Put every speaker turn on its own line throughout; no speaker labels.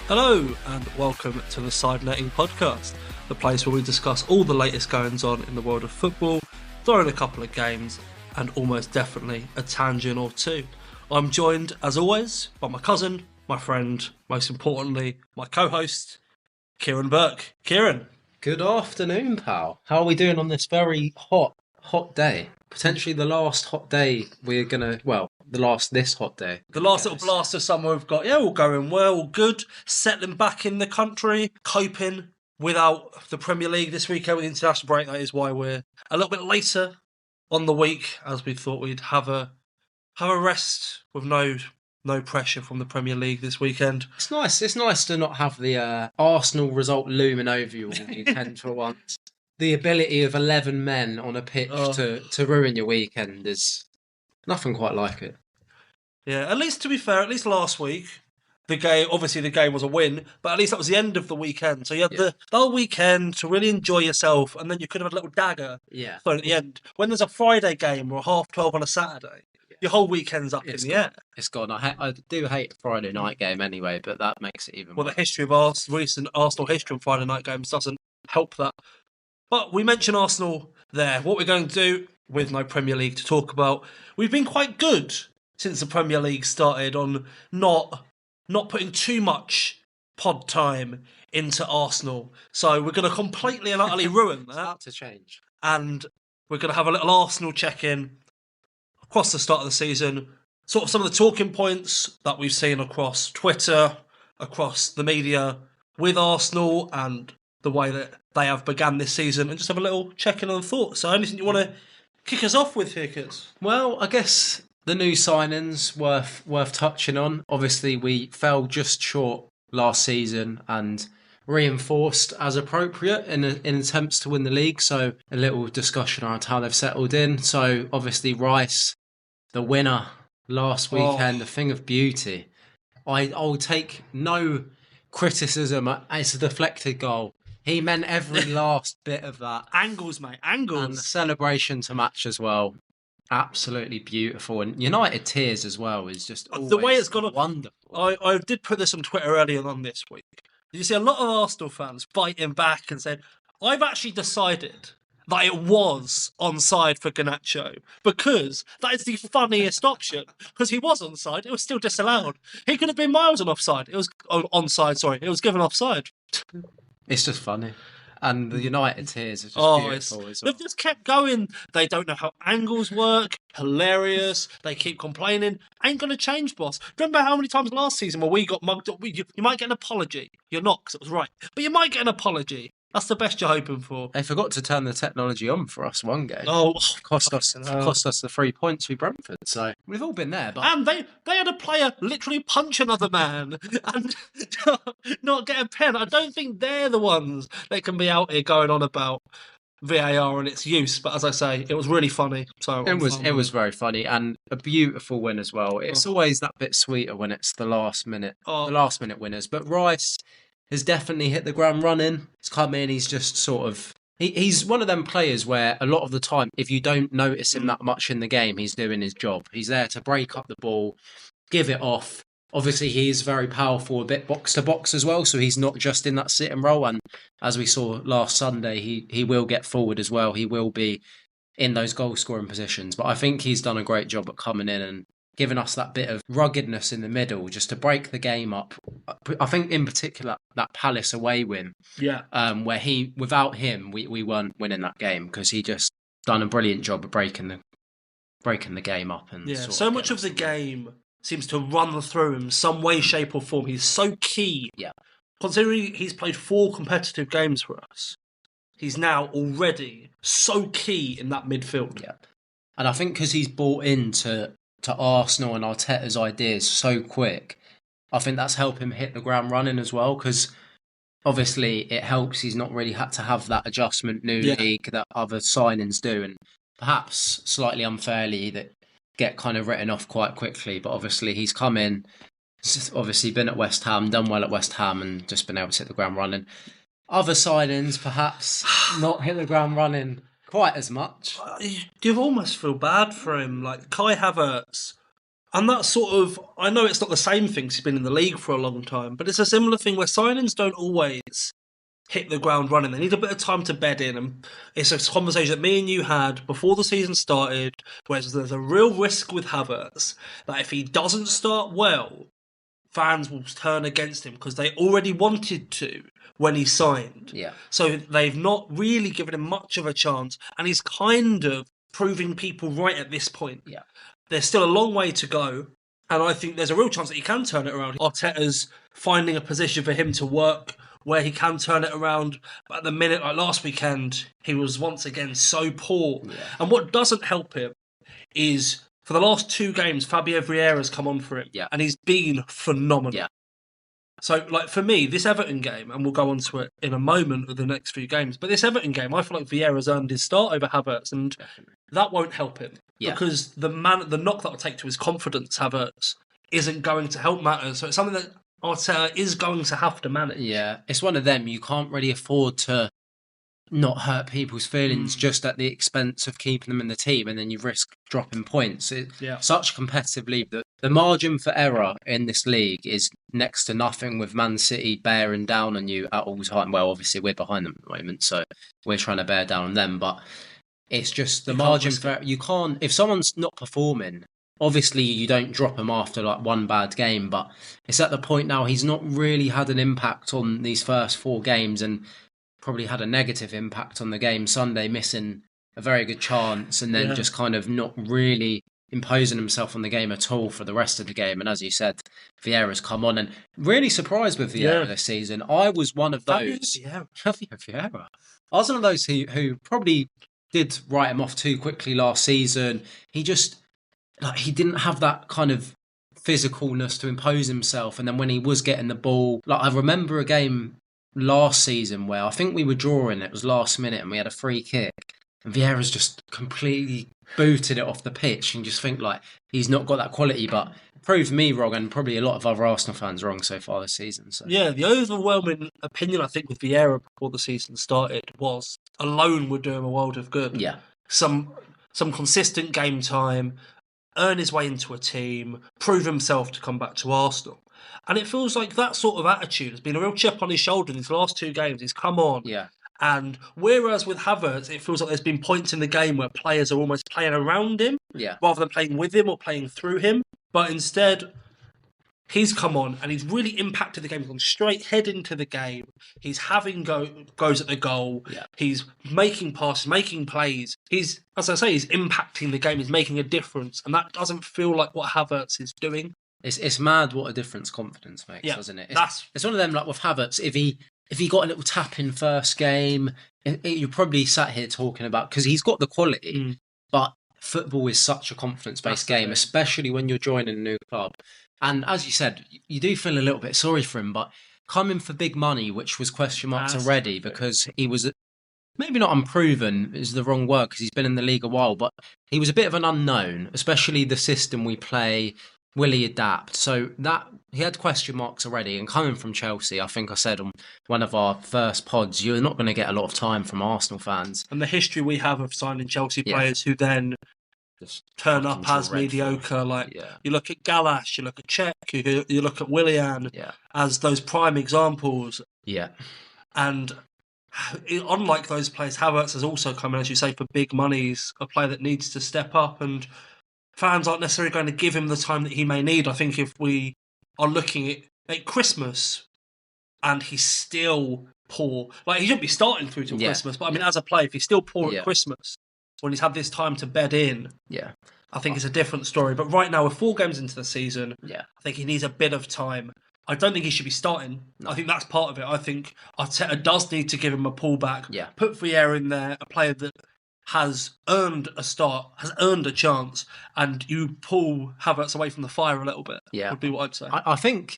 Hello and welcome to the Side Netting Podcast, the place where we discuss all the latest goings on in the world of football, throw in a couple of games and almost definitely a tangent or two. I'm joined as always by my cousin, my friend, most importantly my co-host, Kieran Burke. Kieran.
Good afternoon, pal. How are we doing on this very hot day? Potentially the last hot day this hot day.
The last little blast of summer we've got, all going well, all good, settling back in the country, coping without the Premier League this weekend with the international break. That is why we're a little bit later on the week, as we thought we'd have a rest with no pressure from the Premier League this weekend.
It's nice to not have the Arsenal result looming over you all weekend for once. The ability of 11 men on a pitch to ruin your weekend is nothing quite like it.
Yeah, at least to be fair, at least last week, the game was a win, but at least that was the end of the weekend. So you had the whole weekend to really enjoy yourself, and then you could have had a little dagger thrown at the end. When there's a Friday game or a 12:30 on a Saturday, your whole weekend's up in the air.
It's gone. I do hate a Friday night game anyway, but that makes it even worse.
The history of recent Arsenal history on Friday night games doesn't help that. But we mentioned Arsenal there. What we're going to do, with no Premier League to talk about, we've been quite good since the Premier League started on not putting too much pod time into Arsenal. So we're going to completely and utterly ruin that.
It's about to change.
And we're going to have a little Arsenal check-in across the start of the season. Sort of some of the talking points that we've seen across Twitter, across the media with Arsenal and the way that they have begun this season, and just have a little check-in on thoughts. So anything you want to kick us off with here, kids?
Well, I guess the new signings worth touching on. Obviously, we fell just short last season and reinforced as appropriate in attempts to win the league. So a little discussion around how they've settled in. So obviously Rice, the winner last weekend, a thing of beauty. I'll take no criticism. It's a deflected goal. He meant every last bit of that.
Angles, mate, angles.
And the celebration to match as well. Absolutely beautiful. And United tears as well is just always
the way it's gone
wonderful.
I did put this on Twitter earlier on this week. You see a lot of Arsenal fans fighting back and said, I've actually decided that it was onside for Garnacho because that is the funniest option. Because he was onside, it was still disallowed. He could have been miles on offside. It was onside, sorry. It was given offside.
It's just funny. And the United tears are just beautiful as well.
They've just kept going. They don't know how angles work. Hilarious. They keep complaining. Ain't going to change, boss. Remember how many times last season where we got mugged up? You might get an apology. You're not, because it was right. But you might get an apology. That's the best you're hoping for.
They forgot to turn the technology on for us one game. Cost us the 3 points with Brentford. So we've all been there.
And they had a player literally punch another man and not get a pen. I don't think they're the ones that can be out here going on about VAR and its use. But as I say, it was really funny. So
it was very funny and a beautiful win as well. It's always that bit sweeter when it's the last minute winners. But Rice has definitely hit the ground running. He's come in, he's just sort of... He's one of them players where a lot of the time, if you don't notice him that much in the game, he's doing his job. He's there to break up the ball, give it off. Obviously, he is very powerful, a bit box-to-box as well, so he's not just in that sit and roll. And as we saw last Sunday, he will get forward as well. He will be in those goal-scoring positions. But I think he's done a great job at coming in and giving us that bit of ruggedness in the middle just to break the game up. I think in particular that Palace away win, where without him we weren't winning that game because he just done a brilliant job of breaking the game up. And
so much of the game seems to run through him some way, shape or form. He's so key. Yeah, considering he's played 4 competitive games for us, he's now already so key in that midfield.
Yeah, and I think because he's bought into Arsenal and Arteta's ideas so quick, I think that's helped him hit the ground running as well, because obviously it helps he's not really had to have that adjustment new league that other signings do, and perhaps slightly unfairly that get kind of written off quite quickly. But obviously he's come in, obviously been at West Ham, done well at West Ham and just been able to hit the ground running. Other signings perhaps not hit the ground running quite as much.
You almost feel bad for him. Like Kai Havertz And that's sort of, I know it's not the same thing 'cause he's been in the league for a long time, but it's a similar thing where signings don't always hit the ground running. They need a bit of time to bed in. And it's a conversation that me and you had before the season started, where there's a real risk with Havertz that if he doesn't start well, fans will turn against him because they already wanted to when he signed.
Yeah.
So they've not really given him much of a chance, and he's kind of proving people right at this point.
Yeah.
There's still a long way to go, and I think there's a real chance that he can turn it around. Arteta's finding a position for him to work where he can turn it around. But at the minute, like last weekend, he was once again so poor.
Yeah.
And what doesn't help him is for the last 2 games, Fabio Vieira's come on for him, and he's been phenomenal.
Yeah.
So, like, for me, this Everton game, and we'll go on to it in a moment with the next few games, but this Everton game, I feel like Vieira's earned his start over Havertz, and that won't help him.
Yeah.
Because the knock that will take to his confidence, Havertz, isn't going to help matters. So it's something that Arteta is going to have to manage.
Yeah, it's one of them. You can't really afford to not hurt people's feelings just at the expense of keeping them in the team, and then you risk dropping points. It's such a competitive league that the margin for error in this league is next to nothing, with Man City bearing down on you at all time. Well, obviously we're behind them at the moment, so we're trying to bear down on them, but it's just the margin for you can't, if someone's not performing, obviously you don't drop him after like one bad game, but it's at the point now he's not really had an impact on these first 4 games, and probably had a negative impact on the game Sunday, missing a very good chance and then just kind of not really imposing himself on the game at all for the rest of the game. And as you said, Vieira's come on, and really surprised with Vieira this season. I was one of those. Vieira. I was one of those who probably did write him off too quickly last season. He just, like, he didn't have that kind of physicalness to impose himself. And then when he was getting the ball, like, I remember a game last season where I think we were drawing, it was last minute, and we had a free kick, and Vieira's just completely booted it off the pitch, and you just think, like, he's not got that quality, but proved me wrong, and probably a lot of other Arsenal fans wrong so far this season. So
yeah, the overwhelming opinion I think with Vieira before the season started was alone would do him a world of good.
Yeah,
some consistent game time, earn his way into a team, prove himself to come back to Arsenal. And it feels like that sort of attitude has been a real chip on his shoulder in his last 2 games. He's come on.
Yeah.
And whereas with Havertz, it feels like there's been points in the game where players are almost playing around him rather than playing with him or playing through him. But instead, he's come on and he's really impacted the game. He's gone straight head into the game. He's having goes at the goal.
Yeah.
He's making passes, making plays. He's, as I say, he's impacting the game. He's making a difference. And that doesn't feel like what Havertz is doing.
It's mad what a difference confidence makes, doesn't it? It's one of them, like with Havertz, if he got a little tap in first game, you're probably sat here talking about, because he's got the quality, but football is such a confidence-based game, especially when you're joining a new club. And as you said, you do feel a little bit sorry for him, but coming for big money, which was question marks already, because he was, maybe not unproven is the wrong word, because he's been in the league a while, but he was a bit of an unknown, especially the system we play. Will he adapt? So that he had question marks already, and coming from Chelsea, I think I said on one of our first pods, you're not going to get a lot of time from Arsenal fans.
And the history we have of signing Chelsea players who then just turn up as mediocre. Like you look at Galash, you look at Cech, you look at Willian as those prime examples.
Yeah.
And unlike those players, Havertz has also come in, as you say, for big money. He's a player that needs to step up, and fans aren't necessarily going to give him the time that he may need. I think if we are looking at Christmas and he's still poor, like he shouldn't be starting through till Christmas, but I mean, as a player, if he's still poor at Christmas, when he's had this time to bed in, I think it's a different story. But right now, we're 4 games into the season. I think he needs a bit of time. I don't think he should be starting. No. I think that's part of it. I think Arteta does need to give him a pullback. Put Vieira in there, a player that has earned a start, has earned a chance, and you pull Havertz away from the fire a little bit, would be what I'd say.
I think,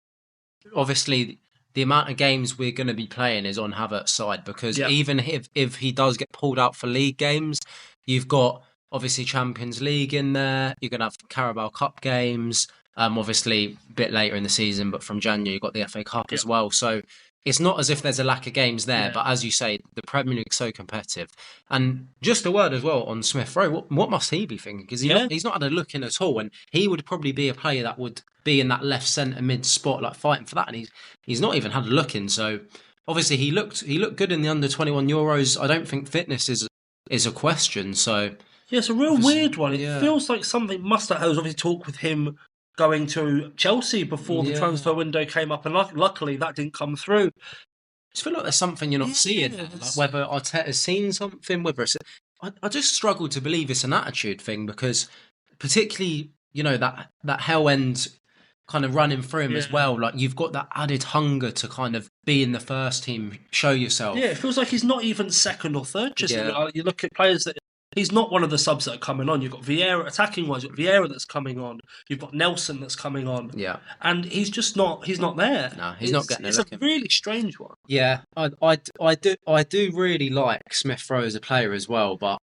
obviously, the amount of games we're going to be playing is on Havertz's side, because even if he does get pulled out for league games, you've got, obviously, Champions League in there, you're going to have Carabao Cup games, Obviously, a bit later in the season, but from January, you got the FA Cup as well. So it's not as if there's a lack of games there. But as you say, the Premier League's so competitive. And just a word as well on Smith Rowe. What must he be thinking? Because he's not had a look in at all. And he would probably be a player that would be in that left centre mid spot, like fighting for that. And he's not even had a look in. So obviously he looked good in the under-21 Euros. I don't think fitness is a question. So
yeah, it's a real weird one. It feels like something must have obviously talked with him going to Chelsea before the transfer window came up, and luckily that didn't come through.
I just feel like there's something you're not seeing. Like whether Arteta's seen something, whether it's... I just struggle to believe it's an attitude thing, because particularly, that hell end kind of running through him as well. Like, you've got that added hunger to kind of be in the first team, show yourself.
Yeah, it feels like he's not even second or third. You look at players that... He's not one of the subs that are coming on. You've got Vieira, attacking-wise, you've got Vieira that's coming on. You've got Nelson that's coming on.
Yeah.
And he's just not... He's not there.
No, he's not getting a look.
It's a really strange one.
Yeah, I do really like Smith Rowe as a player as well, but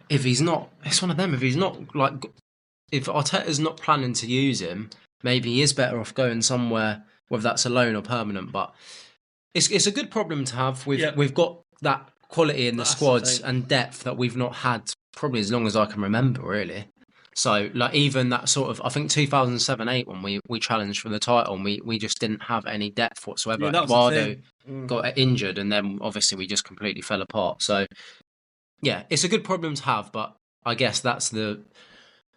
if he's not... It's one of them. If he's not, like... If Arteta's not planning to use him, maybe he is better off going somewhere, whether that's a loan or permanent. But it's a good problem to have. We've got that quality in the squads and depth that we've not had probably as long as I can remember, really. So, like, even that sort of, I think 2007-8 when we challenged for the title, and we just didn't have any depth whatsoever. Eduardo got injured, and then obviously we just completely fell apart. So, yeah, it's a good problem to have, but I guess that's the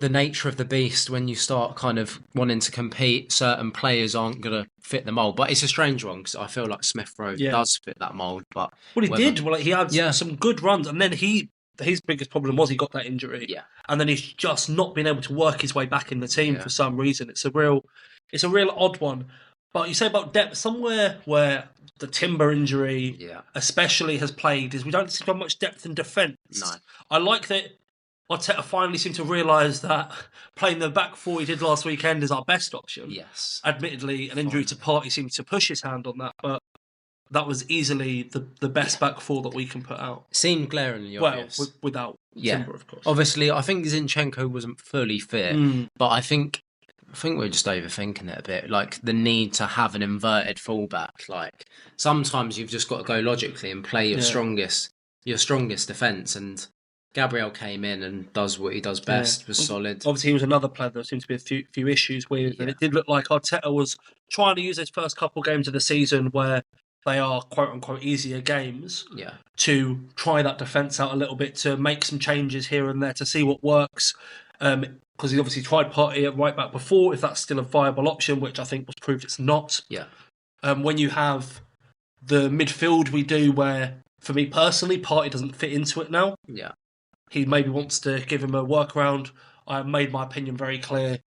nature of the beast when you start kind of wanting to compete. Certain players aren't going to fit the mould, but it's a strange one because I feel like Smith Rowe does fit that mould. But
he did. Well, he had some good runs, and then his biggest problem was he got that injury, and then he's just not been able to work his way back in the team for some reason. It's a real odd one. But you say about depth, somewhere where the Timber injury especially has played is we don't seem to have much depth in defence.
No.
I like that Arteta finally seemed to realise that playing the back four he did last weekend is our best option.
Yes.
Admittedly, an injury to Partey seemed to push his hand on that, but that was easily the best back four that we can put out.
Seemed glaringly obvious.
Well, without Timber, of course.
Obviously, I think Zinchenko wasn't fully fit, but I think we're just overthinking it a bit. Like, the need to have an inverted fullback. Like, sometimes you've just got to go logically and play your strongest defence. And Gabriel came in and does what he does best, was solid.
Obviously, he was another player there seemed to be a few issues with, and it did look like Arteta was trying to use his first couple games of the season where they are quote-unquote easier games to try that defence out a little bit, to make some changes here and there to see what works. Because he obviously tried Partey at right back before, if that's still a viable option, which I think was proved it's not.
Yeah.
When you have the midfield we do where, for me personally, Partey doesn't fit into it now.
Yeah.
He maybe wants to give him a workaround. I made my opinion very clear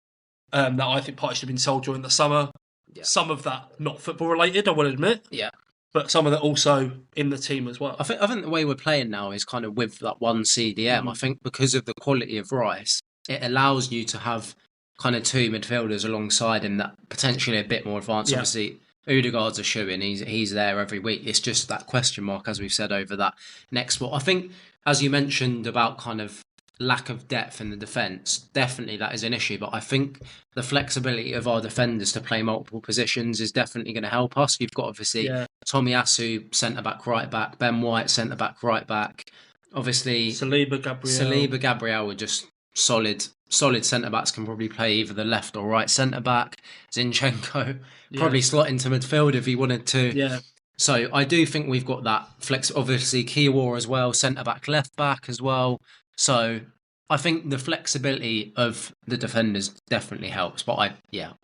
that I think Partey should have been sold during the summer. Yeah. Some of that not football related, I will admit.
Yeah.
But some of that also in the team as well.
I think the way we're playing now is kind of with that one CDM. I think because of the quality of Rice, it allows you to have kind of two midfielders alongside him that potentially a bit more advanced. Yeah. Obviously, Odegaard's a shoo-in. He's there every week. It's just that question mark, as we've said, over that next spot. I think, as you mentioned about kind of lack of depth in the defence, definitely that is an issue. But I think the flexibility of our defenders to play multiple positions is definitely going to help us. You've got, obviously, Tomiyasu, centre-back, right-back, Ben White, centre-back, right-back. Obviously, Saliba, Gabriel were just solid centre-backs, can probably play either the left or right centre-back. Zinchenko probably slot into midfield if he wanted to. Yeah. So I do think we've got that flex. Obviously, Chihuahua as well, centre-back, left-back as well. So I think the flexibility of the defenders definitely helps. But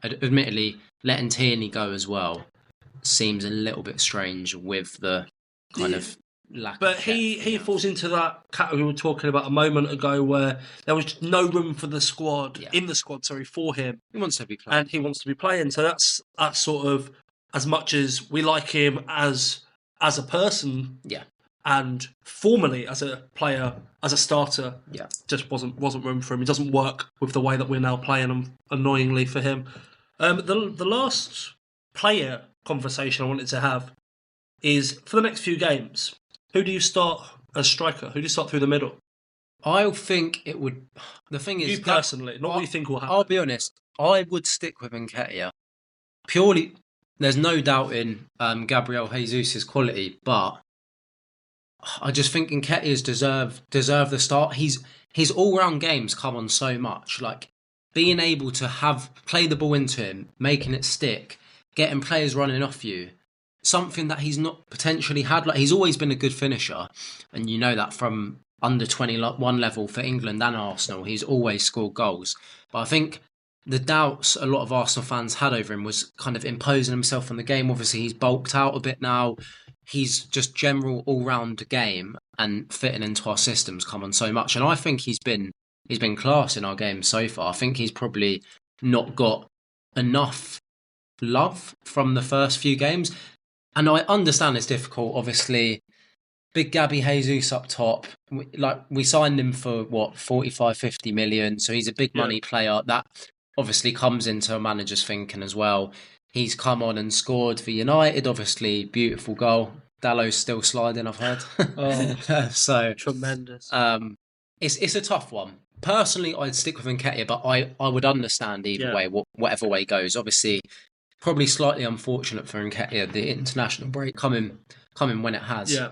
admittedly, letting Tierney go as well seems a little bit strange with the kind of lack. But
he falls into that category we were talking about a moment ago, where there was no room for the squad for him.
He wants to be playing,
and he wants to be playing. So that's sort of, as much as we like him as a person, and formally as a player, as a starter, just wasn't room for him. It doesn't work with the way that we're now playing, annoyingly for him. The last player conversation I wanted to have is, for the next few games, who do you start as striker? Who do you start through the middle?
I think it would... The thing is...
You personally, not what you think will happen.
I'll be honest. I would stick with Nketiah. Purely, there's no doubt in Gabriel Jesus' quality, but I just think Nketiah's deserve the start. His all round games come on so much, like being able to play the ball into him, making it stick, getting players running off you. Something that he's not potentially had. Like he's always been a good finisher, and you know that from under 21 level for England and Arsenal, he's always scored goals. But I think the doubts a lot of Arsenal fans had over him was kind of imposing himself on the game. Obviously, he's bulked out a bit now. He's just general all-round game and fitting into our systems come on so much. And I think he's been class in our game so far. I think he's probably not got enough love from the first few games. And I understand it's difficult, obviously. Big Gabby Jesus up top. We signed him for, 45, 50 million. So he's a big money player. That obviously comes into a manager's thinking as well. He's come on and scored for United. Obviously, beautiful goal. Dallow's still sliding, I've heard. So
tremendous.
It's a tough one. Personally, I'd stick with Nketiah, but I would understand either way, whatever way goes. Obviously, probably slightly unfortunate for Nketiah, the international break coming when it has.
Yeah.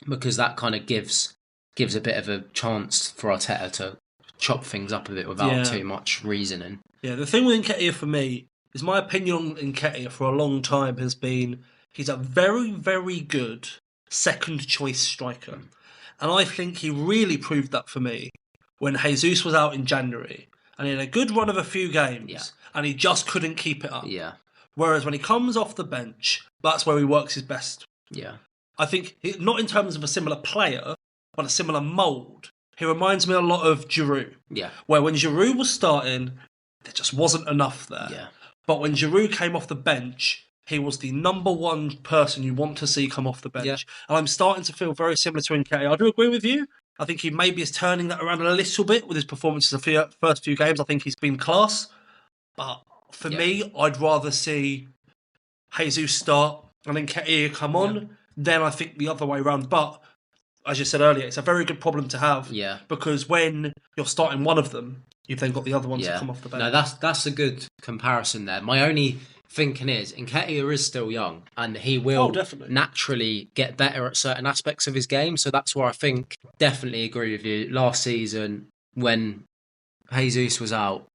Because that kind of gives a bit of a chance for Arteta to chop things up a bit without too much reasoning.
Yeah, the thing with Nketiah for me is my opinion on Nketiah for a long time has been he's a very, very good second choice striker. And I think he really proved that for me when Jesus was out in January and he had a good run of a few games and he just couldn't keep it up.
Yeah.
Whereas when he comes off the bench, that's where he works his best.
Yeah.
I think, not in terms of a similar player, but a similar mould. He reminds me a lot of Giroud.
Yeah.
Where when Giroud was starting, there just wasn't enough there.
Yeah.
But when Giroud came off the bench, he was the number one person you want to see come off the bench. Yeah. And I'm starting to feel very similar to Nketiah. I do agree with you. I think he maybe is turning that around a little bit with his performances the first few games. I think he's been class. But for me, I'd rather see Jesus start and then Nketiah come on. Yeah. Then I think the other way around. But as you said earlier, it's a very good problem to have.
Yeah.
Because when you're starting one of them, you've then got the other ones to come off the bench.
No, that's a good comparison there. My only thinking is Nketiah is still young and he will naturally get better at certain aspects of his game. So that's where I think definitely agree with you. Last season when Jesus was out,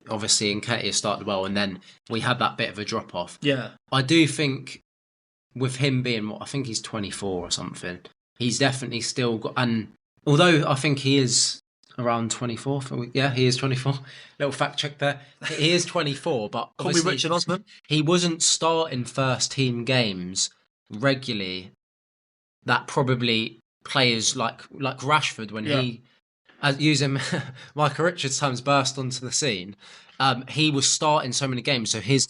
obviously Nketiah started well and then we had that bit of a drop off.
Yeah.
I do think with him being, I think he's 24 or something, he's definitely still got, and although I think he is around 24, he is 24. Little fact check there. He is 24, but
call me Richard Osman.
He wasn't starting first team games regularly. That probably players like Rashford when he, using Michael Richards' terms, burst onto the scene. He was starting so many games, so his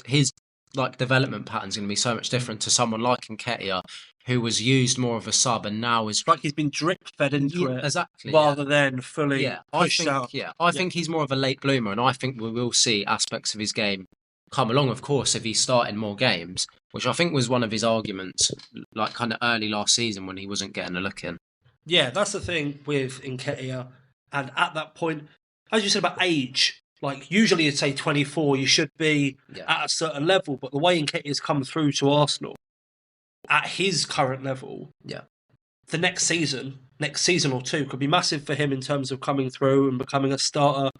like development pattern's going to be so much different to someone like Nketiah, who was used more of a sub and now is
like he's been drip fed into it,
exactly,
rather than fully pushed out.
I think he's more of a late bloomer, and I think we will see aspects of his game come along. Of course, if he's starting more games, which I think was one of his arguments, like kind of early last season when he wasn't getting a look in.
Yeah, that's the thing with Nketiah, and at that point, as you said about age. Like, usually you'd say 24, you should be at a certain level. But the way Nketiah's come through to Arsenal, at his current level, the next season or two, could be massive for him in terms of coming through and becoming a starter.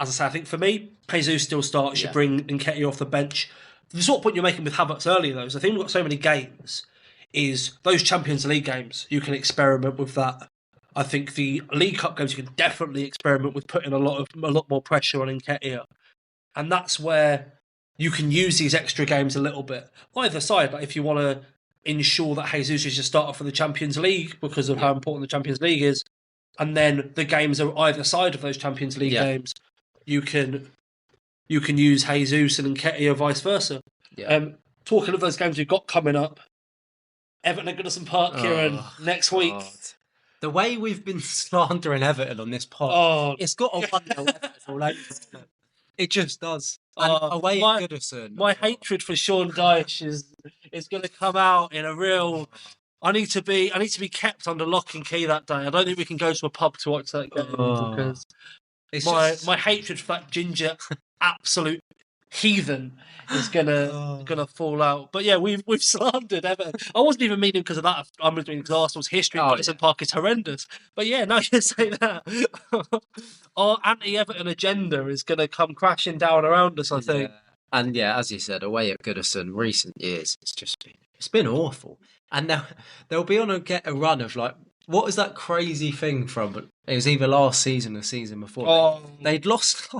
As I say, I think for me, Jesus still starts. You bring Nketiah off the bench. The sort of point you're making with Havertz earlier, though, is the thing we've got so many games, is those Champions League games, you can experiment with that. I think the League Cup games you can definitely experiment with putting a lot more pressure on Nketiah, and that's where you can use these extra games a little bit. Either side, but if you want to ensure that Jesus is your starter for the Champions League because of how important the Champions League is, and then the games are either side of those Champions League games, you can use Jesus and Nketiah, vice versa. Talking of those games we've got coming up, Everton at Goodison Park, Kieran, next week.
The way we've been slandering Everton on this pod, it's got a 1-0 Everton all over it. It just does. And away at Goodison.
My hatred for Sean Dyche is going to come out in a real. I need to be kept under lock and key that day. I don't think we can go to a pub to watch that game because my hatred for that ginger absolute heathen is gonna fall out. But yeah, we've slandered Everton. I wasn't even meaning because of that. I'm just meaning because Arsenal's history at Goodison Park is horrendous. But yeah, now you say that, our anti-Everton agenda is gonna come crashing down around us, I think.
And yeah, as you said, away at Goodison recent years, it's been awful. And now they'll be on a run of like, what was that crazy thing from? It was either last season or the season before.
Oh.
They'd lost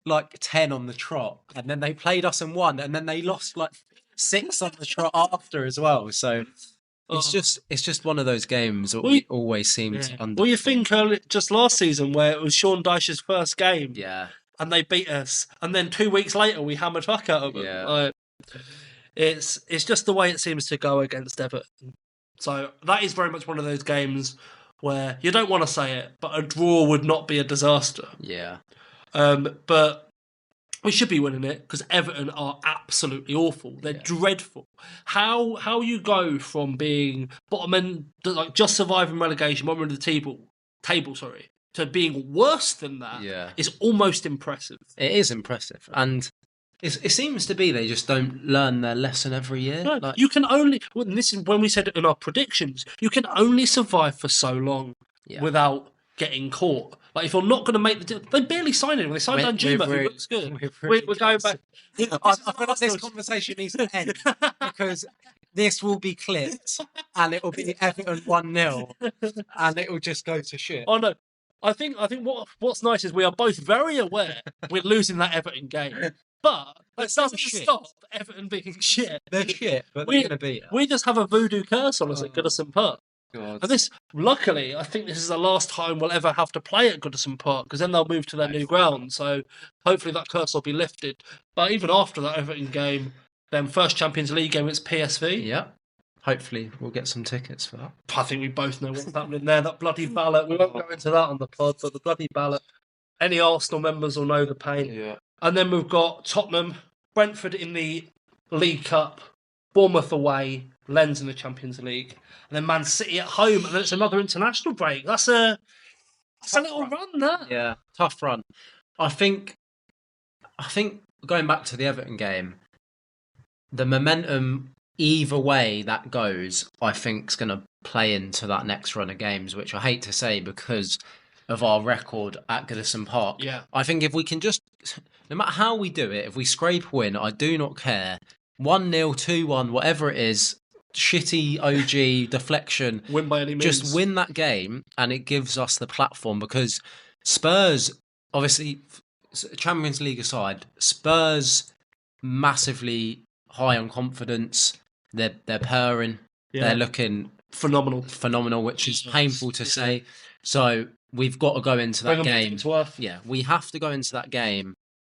like 10 on the trot, and then they played us and won, and then they lost like 6 on the trot after as well. So it's just one of those games that we always seem to under.
Well, you think just last season where it was Sean Dyche's first game, and they beat us, and then 2 weeks later we hammered fuck out of them.
Yeah.
It's just the way it seems to go against Everton. So that is very much one of those games where you don't want to say it, but a draw would not be a disaster.
Yeah.
But we should be winning it because Everton are absolutely awful. They're dreadful. How you go from being bottom end, like just surviving relegation, bottom end of the table, to being worse than that is almost impressive.
It is impressive, and it seems to be they just don't learn their lesson every year.
No, you can only. Well, this is when we said it in our predictions. You can only survive for so long without getting caught. Like if you're not going to make the deal, they barely signed him. They signed Danjuma, who looks good. We're going back.
I feel like this conversation needs to end because this will be clipped and it will be Everton 1-0 and it will just go to shit.
Oh no. I think what's nice is we are both very aware we're losing that Everton game. But that doesn't stop Everton being shit.
They're shit, but they're going to beat us.
We just have a voodoo curse on us at Goodison Park.
God.
And luckily, I think this is the last time we'll ever have to play at Goodison Park because then they'll move to their new ground. So hopefully that curse will be lifted. But even after that Everton game, then first Champions League game, it's PSV.
Yeah. Hopefully we'll get some tickets for that.
I think we both know what's happening there. That bloody ballot. We won't go into that on the pod, but the bloody ballot. Any Arsenal members will know the pain.
Yeah.
And then we've got Tottenham, Brentford in the League Cup, Bournemouth away, Lens in the Champions League, and then Man City at home, and then it's another international break. That's a little run, that.
Yeah, tough run. I think going back to the Everton game, the momentum either way that goes, I think is going to play into that next run of games, which I hate to say because of our record at Goodison Park.
Yeah.
I think if we can just, no matter how we do it, if we scrape a win, I do not care. 1-0, 2-1, whatever it is, shitty OG, deflection.
Win by any means.
Just win that game and it gives us the platform because Spurs, obviously, Champions League aside, Spurs massively high on confidence. They're purring. Yeah. They're looking phenomenal, which is painful to say. So we've got to go into that game. Yeah, we have to go into that game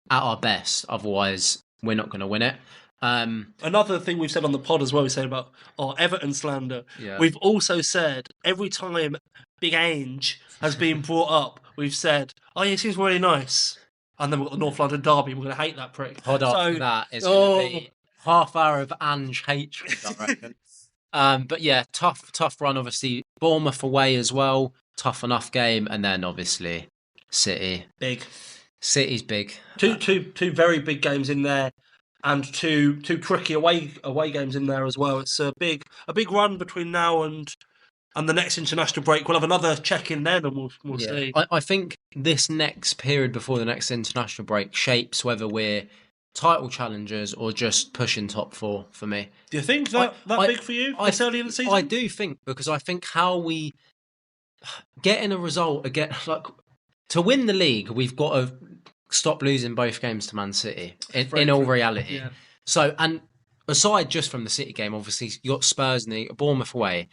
at our best. Otherwise, we're not going to win it.
Another thing we've said on the pod as well, we said about our Everton slander. Yeah. We've also said every time Big Ange has been brought up, we've said, oh, yeah, he seems really nice. And then we've got the North London derby. We're going to hate that prick.
Hold on, that is going to be half hour of Ange hatred, I reckon. But yeah, tough run. Obviously, Bournemouth away as well. Tough enough game, and then obviously City.
Big.
City's big.
Two very big games in there, and two tricky away games in there as well. It's a big run between now and the next international break. We'll have another check in then, and we'll see.
I think this next period before the next international break shapes whether we're title challengers or just pushing top 4 for me.
Do you think that big for you this early in the season?
I do think, because I think how we getting a result again, like to win the league, we've got to stop losing both games to Man City in all reality. Yeah. So, and aside just from the City game, obviously you got Spurs and the Bournemouth away.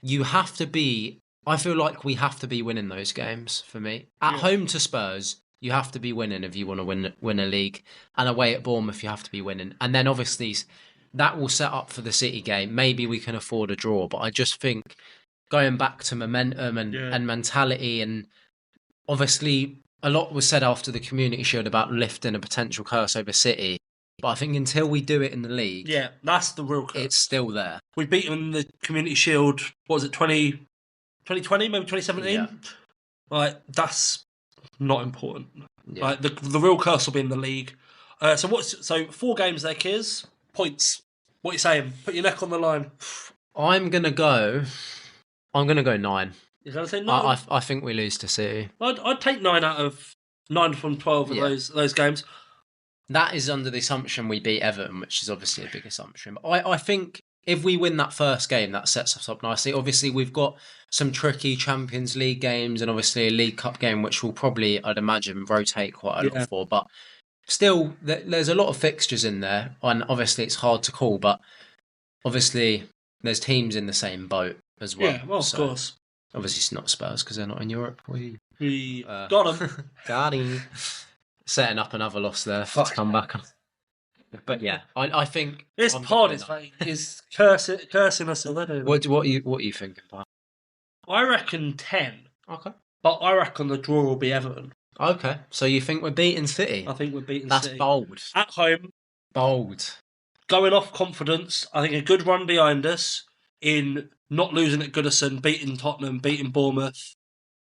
You have to be. I feel like we have to be winning those games for me. At home to Spurs, you have to be winning if you want to win a league, and away at Bournemouth, you have to be winning. And then obviously that will set up for the City game. Maybe we can afford a draw, but I just think going back to momentum and mentality, and obviously a lot was said after the Community Shield about lifting a potential curse over City. But I think until we do it in the league,
that's the real curse.
It's still there.
We beat them in the Community Shield. What was it, 2020, maybe 2017? Yeah. Like, that's not important.
Yeah.
Like the real curse will be in the league. So 4 games there, Kiers. Points. What are you saying? Put your neck on the line.
I'm gonna go 9.
You're going to say 9?
I think we lose to City.
I'd take 9 out of 9 from 12 of those games.
That is under the assumption we beat Everton, which is obviously a big assumption. But I think if we win that first game, that sets us up nicely. Obviously, we've got some tricky Champions League games and obviously a League Cup game, which will probably, I'd imagine, rotate quite a lot for. But still, there's a lot of fixtures in there. And obviously, it's hard to call. But obviously, there's teams in the same boat as well.
Yeah, well, of course.
Obviously, it's not Spurs because they're not in Europe.
We got them.
Got him. Setting up another loss there to come back on. But yeah, I think
this pod is cursing us already.
What are you thinking, Pat?
I reckon 10.
Okay.
But I reckon the draw will be Everton.
Okay. So you think we're beating City?
I think we're beating
City. That's bold.
At home.
Bold.
Going off confidence. I think a good run behind us in not losing at Goodison, beating Tottenham, beating Bournemouth.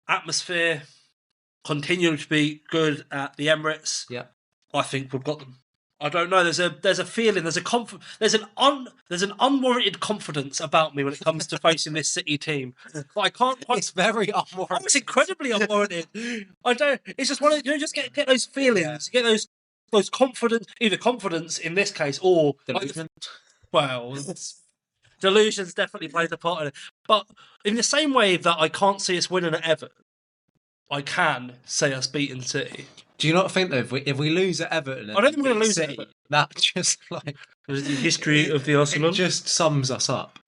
Atmosphere continuing to be good at the Emirates.
Yeah. I
think we've got them. I don't know. There's a feeling. There's an unwarranted confidence about me when it comes to facing this City team. But I can't.
It's very unwarranted.
Oh, it's incredibly unwarranted. I don't. It's just one of just get those feelings. You get those confidence. Either confidence in this case or
delusion.
Delusions definitely plays a part in it. But in the same way that I can't see us winning at Everton, I can say us beating City.
Do you not think though, if we lose at Everton,
I don't think we're going to lose
City, that just like
the history of the Arsenal.
It just sums us up.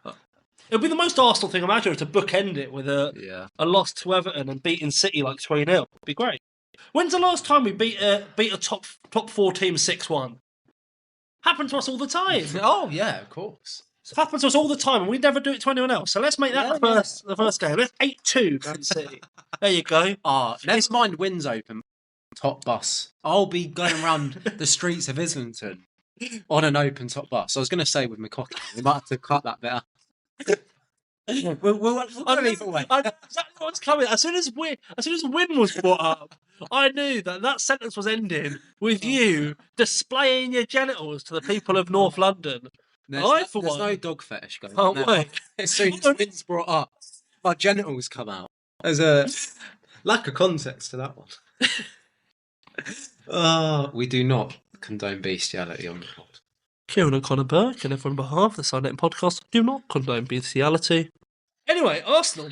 It'll be the most Arsenal thing imagine to bookend it with a loss to Everton and beating City like 3-0. It'd be great. When's the last time we beat a top 4 team 6-1? Happens to us all the time.
Oh yeah, of course.
It happens to us all the time, and we never do it to anyone else. So let's make that the first game. Let's 8-2 Man City. There you go.
Never mind wins open. Top bus. I'll be going around the streets of Islington on an open top bus. I was going to say with McCocky. We might have to cut that bit out.
I know exactly what's coming. As soon as win was brought up, I knew that sentence was ending with you displaying your genitals to the people of North London.
There's no dog fetish going on there. As soon as win's brought up, my genitals come out. There's a lack of context to that one. We do not condone bestiality on the pod.
Kieran and Conor Burke and everyone on behalf of the Sunday Podcast do not condone bestiality. Anyway, Arsenal.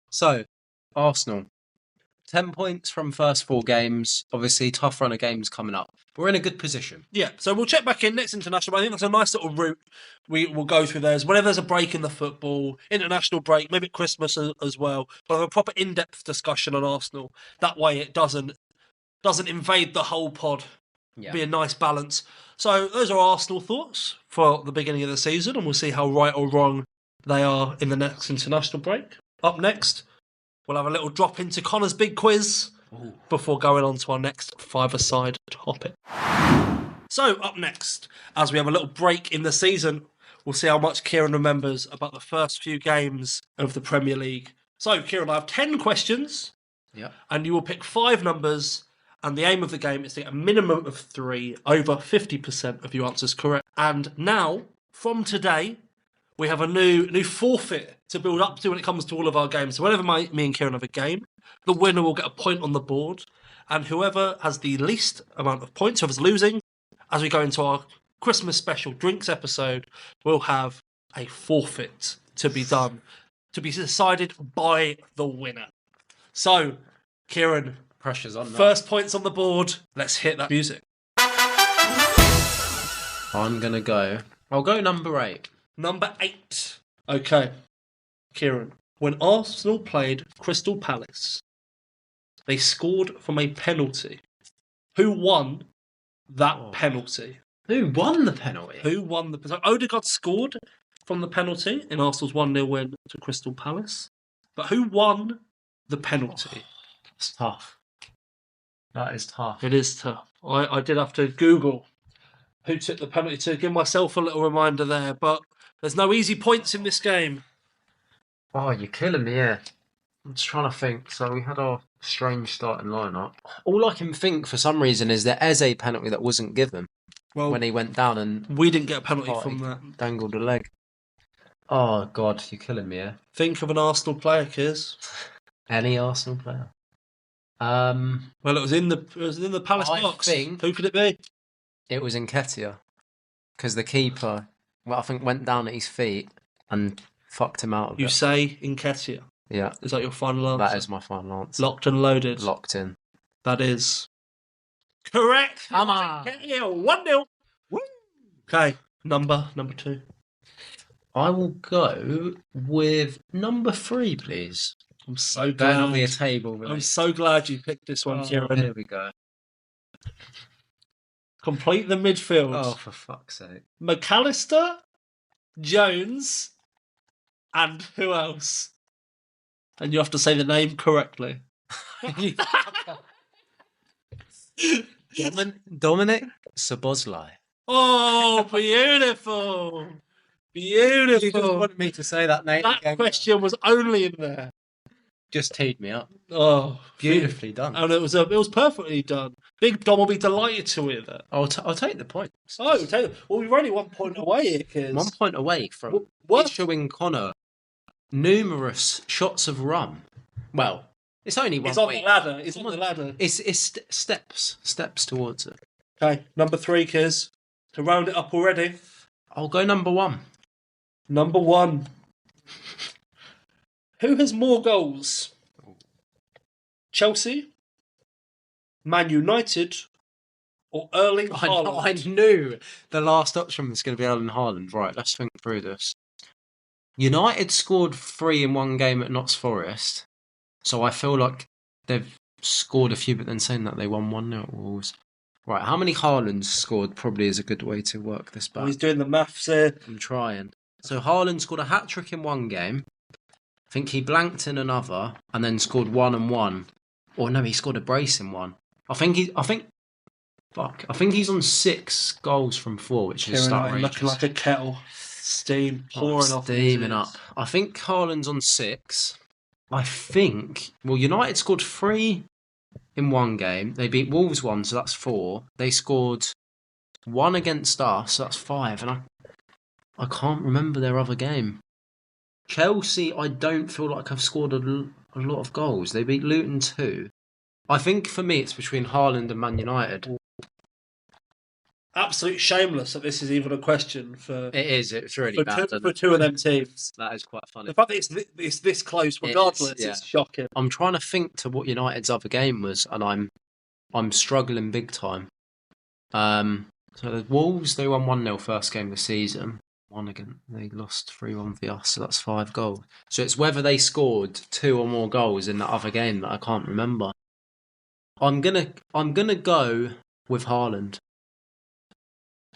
So, Arsenal. 10 points from first 4 games. Obviously, tough run of games coming up. We're in a good position.
Yeah, so we'll check back in next international. I think that's a nice little route we will go through there. Whenever there's a break in the football, international break, maybe at Christmas as well, we'll have a proper in-depth discussion on Arsenal. That way it doesn't invade the whole pod. Yeah. Be a nice balance. So those are Arsenal thoughts for the beginning of the season, and we'll see how right or wrong they are in the next international break. Up next, we'll have a little drop into Connor's big quiz before going on to our next five-a-side topic. So, up next, as we have a little break in the season, we'll see how much Kieran remembers about the first few games of the Premier League. So, Kieran, I have 10 questions, and you will pick 5 numbers, and the aim of the game is to get a minimum of 3, over 50% of your answers correct. And now, from today, we have a new forfeit to build up to when it comes to all of our games. So whenever me and Kieran have a game, the winner will get a point on the board. And whoever has the least amount of points, whoever's losing, as we go into our Christmas special drinks episode, will have a forfeit to be done, to be decided by the winner. So, Kieran,
pressure's on.
First points on the board. Let's hit that music.
I'll go number 8.
Number 8. Okay. Kieran, when Arsenal played Crystal Palace, they scored from a penalty. Who won that penalty?
Who won the penalty?
So Odegaard scored from the penalty in Arsenal's 1-0 win to Crystal Palace. But who won the penalty?
It's tough. That is tough.
It is tough. I did have to Google who took the penalty to give myself a little reminder there, but there's no easy points in this game.
Oh, you're killing me here. I'm just trying to think. So we had our strange starting lineup. All I can think for some reason is the Eze penalty that wasn't given when he went down and
we didn't get a penalty from that.
Dangled a leg. Oh God, you're killing me here.
Think of an Arsenal player, Kiz.
Any Arsenal player?
Well, it was in the Palace box. Who could it be?
It was Nketiah, because the keeper, I think, went down at his feet and fucked him out of it.
You say Nketiah?
Yeah.
Is that your final answer?
That is my final answer.
Locked and loaded.
Locked in.
That is correct.
Come on.
1-0. Woo. Okay, number 2.
I will go with number 3, please.
I'm so glad.
That'll be a table. Really.
I'm so glad you picked this one, Kieran.
Here we go.
Complete the midfield.
Oh, for fuck's sake.
McAllister, Jones, and who else? And you have to say the name correctly.
Dominic Szoboszlai.
Oh, beautiful. Beautiful.
You just wanted me to say that name
That
again.
question was only in there.
Just teed me up.
Oh,
beautifully done.
And it was perfectly done. Big Dom will be delighted to hear that.
I'll take the point.
Oh, well, we're only 1 point away here, kids.
1 point away from issuing Connor numerous shots of rum. Well, it's only one.
It's on the ladder. It's on the ladder.
It's steps towards it.
Okay, number 3, kids. To round it up already.
I'll go number 1.
Number 1. Who has more goals? Chelsea, Man United, or Erling Haaland?
I knew the last option was going to be Erling Haaland. Right, let's think through this. United scored 3 in one game at Notts Forest, so I feel like they've scored a few, but then saying that they won 1-0 at Wolves. Right, how many Haalands scored probably is a good way to work this back.
He's doing the maths here.
I'm trying. So Haaland scored a hat-trick in one game. I think he blanked in another, and then scored 1 and 1. Or no, he scored a brace in one. I think he's on 6 goals from 4, which is outrageous.
Looking like a kettle. Steam pouring off.
Steaming up. I think Haaland's on 6. I think, United scored 3 in one game. They beat Wolves 1, so that's 4. They scored 1 against us, so that's 5. And I can't remember their other game. Chelsea, I don't feel like have scored a lot of goals. They beat Luton 2. I think for me it's between Haaland and Man United.
Absolute shameless that this is even a question for.
It is. It's really bad
for 2 of them teams.
That is quite funny.
The fact that it's this close, regardless, it's shocking.
I'm trying to think to what United's other game was, and I'm struggling big time. So the Wolves, they won 1-0 first game of the season. They lost 3-1 for us, so that's 5 goals. So it's whether they scored 2 or more goals in that other game that I can't remember. I'm gonna go with Haaland.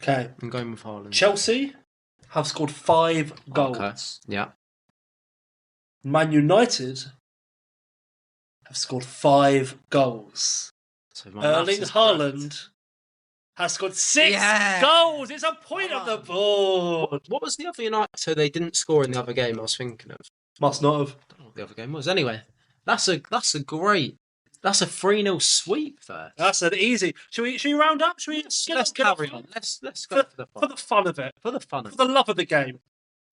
Okay.
I'm going with Haaland.
Chelsea have scored 5 goals.
Okay. Yeah.
Man United have scored 5 goals.
So
Erling Haaland has scored 6 goals. It's a point on the board.
What was the other United? So they didn't score in the other game I was thinking of.
Must not have.
I don't know what the other game was. Anyway, that's a 3-0 sweep there.
That's an easy. Should we round up?
Let's carry on. Let's go for the fun.
For the fun of it. For the love of the game.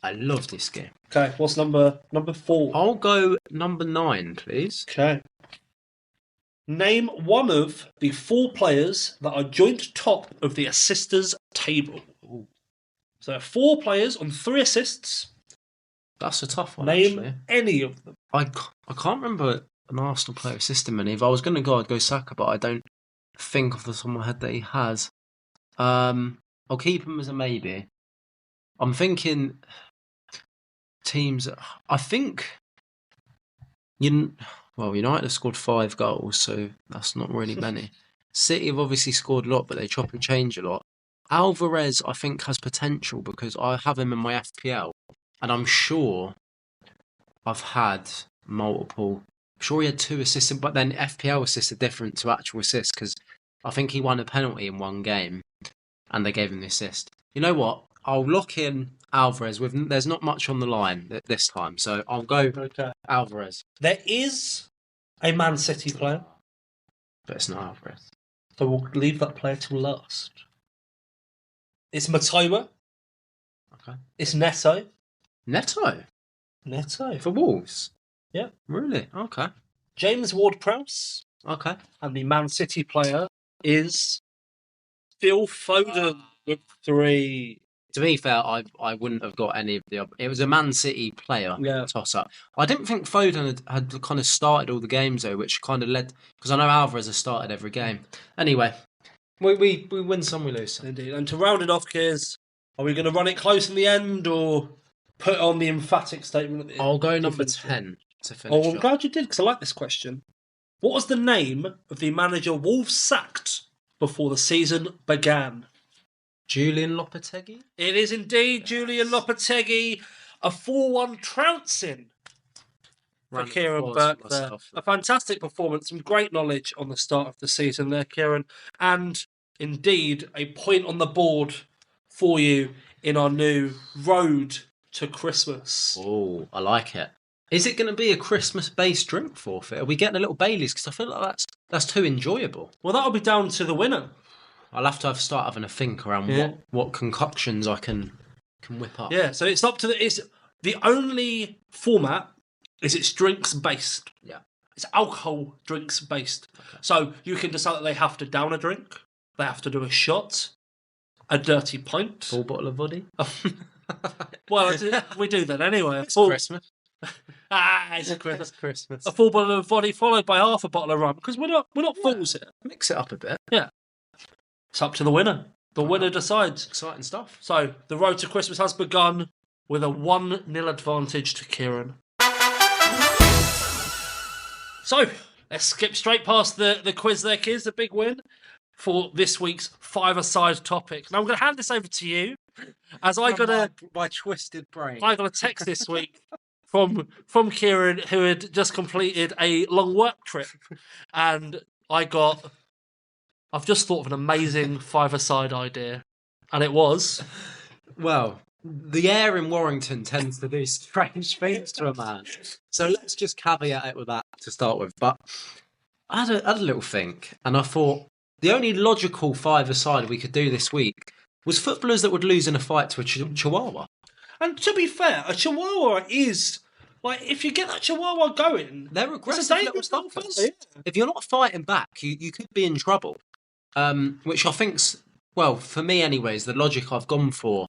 I love this game.
Okay, what's number 4?
I'll go number 9, please.
Okay. Name one of the 4 players that are joint top of the assisters table.
Ooh.
So 4 players on 3 assists.
That's a tough one.
Name
actually.
any of them.
I can't remember an Arsenal player assisting many. If I was going to go, I'd go Saka, but I don't think off the top of my head that he has. I'll keep him as a maybe. I'm thinking teams. I think United have scored 5 goals, so that's not really many. City have obviously scored a lot, but they chop and change a lot. Alvarez, I think, has potential because I have him in my FPL, and I'm sure I've had multiple. I'm sure he had 2 assists, but then FPL assists are different to actual assists because I think he won a penalty in one game, and they gave him the assist. You know what? I'll lock in Alvarez. There's not much on the line this time, so I'll go Alvarez.
There is a Man City player,
but it's not Alvarez.
So we'll leave that player till last. It's Matoma.
Okay.
It's Neto.
Neto
for
Wolves.
Yeah.
Really? Okay.
James Ward-Prowse.
Okay.
And the Man City player is Phil Foden with 3.
To be fair, I wouldn't have got any of the other. It was a Man City player toss-up. I didn't think Foden had kind of started all the games, though, which kind of led... Because I know Alvarez has started every game. Anyway, we win some, we lose some.
Indeed. And to round it off, Kears, are we going to run it close in the end or put on the emphatic statement?
I'll go number 10 to finish.
Oh, I'm glad you did, because I like this question. What was the name of the manager Wolves sacked before the season began?
Julian Lopetegui?
It is indeed Julian Lopetegui. A 4-1 trouncing for Kieran Burke there. A fantastic performance, some great knowledge on the start of the season there, Kieran. And indeed, a point on the board for you in our new Road to Christmas.
Oh, I like it. Is it going to be a Christmas-based drink forfeit? Are we getting a little Baileys? Because I feel like that's too enjoyable.
Well, that'll be down to the winner.
I'll have to start having a think around what concoctions I can whip up.
Yeah, so it's up to the only format is it's drinks based.
Yeah.
It's alcohol drinks based. Okay. So you can decide that they have to down a drink, they have to do a shot, a dirty pint.
Full bottle of vodka.
Well, we do that anyway.
It's Christmas.
It's Christmas. A full bottle of vodka followed by half a bottle of rum, because we're not fools here.
Mix it up a bit.
Yeah. It's up to the winner. The winner decides.
Exciting stuff.
So, the road to Christmas has begun with a 1-0 advantage to Kieran. So, let's skip straight past the quiz there, kids. The big win for this week's five-a-side topic. Now, I'm going to hand this over to you, as I got
my twisted brain.
I got a text this week from Kieran, who had just completed a long work trip, and I've just thought of an amazing five-a-side idea, and it was...
Well, the air in Warrington tends to do strange things to a man, so let's just caveat it with that to start with. But I had a little think, and I thought the only logical five-a-side we could do this week was footballers that would lose in a fight to a Chihuahua.
And to be fair, a Chihuahua is... Like, if you get that Chihuahua going...
They're aggressive little fuckers. Yeah. If you're not fighting back, you could be in trouble. Which I think's, well, for me anyways, the logic I've gone for.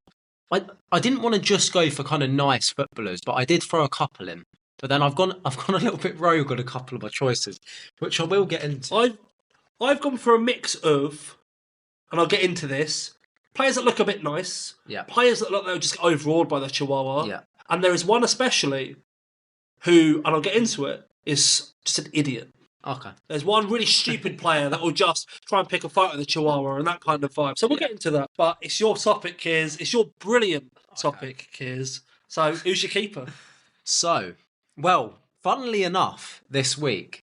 I didn't want to just go for kind of nice footballers, but I did throw a couple in. But then I've gone a little bit rogue on a couple of my choices, which I will get into.
I've gone for a mix of, and I'll get into this, players that look a bit nice, players that look like they'll just get overawed by the Chihuahua, and there is one especially who, and I'll get into it, is just an idiot.
Okay.
There's one really stupid player that will just try and pick a fight with the Chihuahua and that kind of vibe. So we'll get into that. But it's your topic, Kears. It's your brilliant topic, Kears. So who's your keeper?
So, well, funnily enough, this week,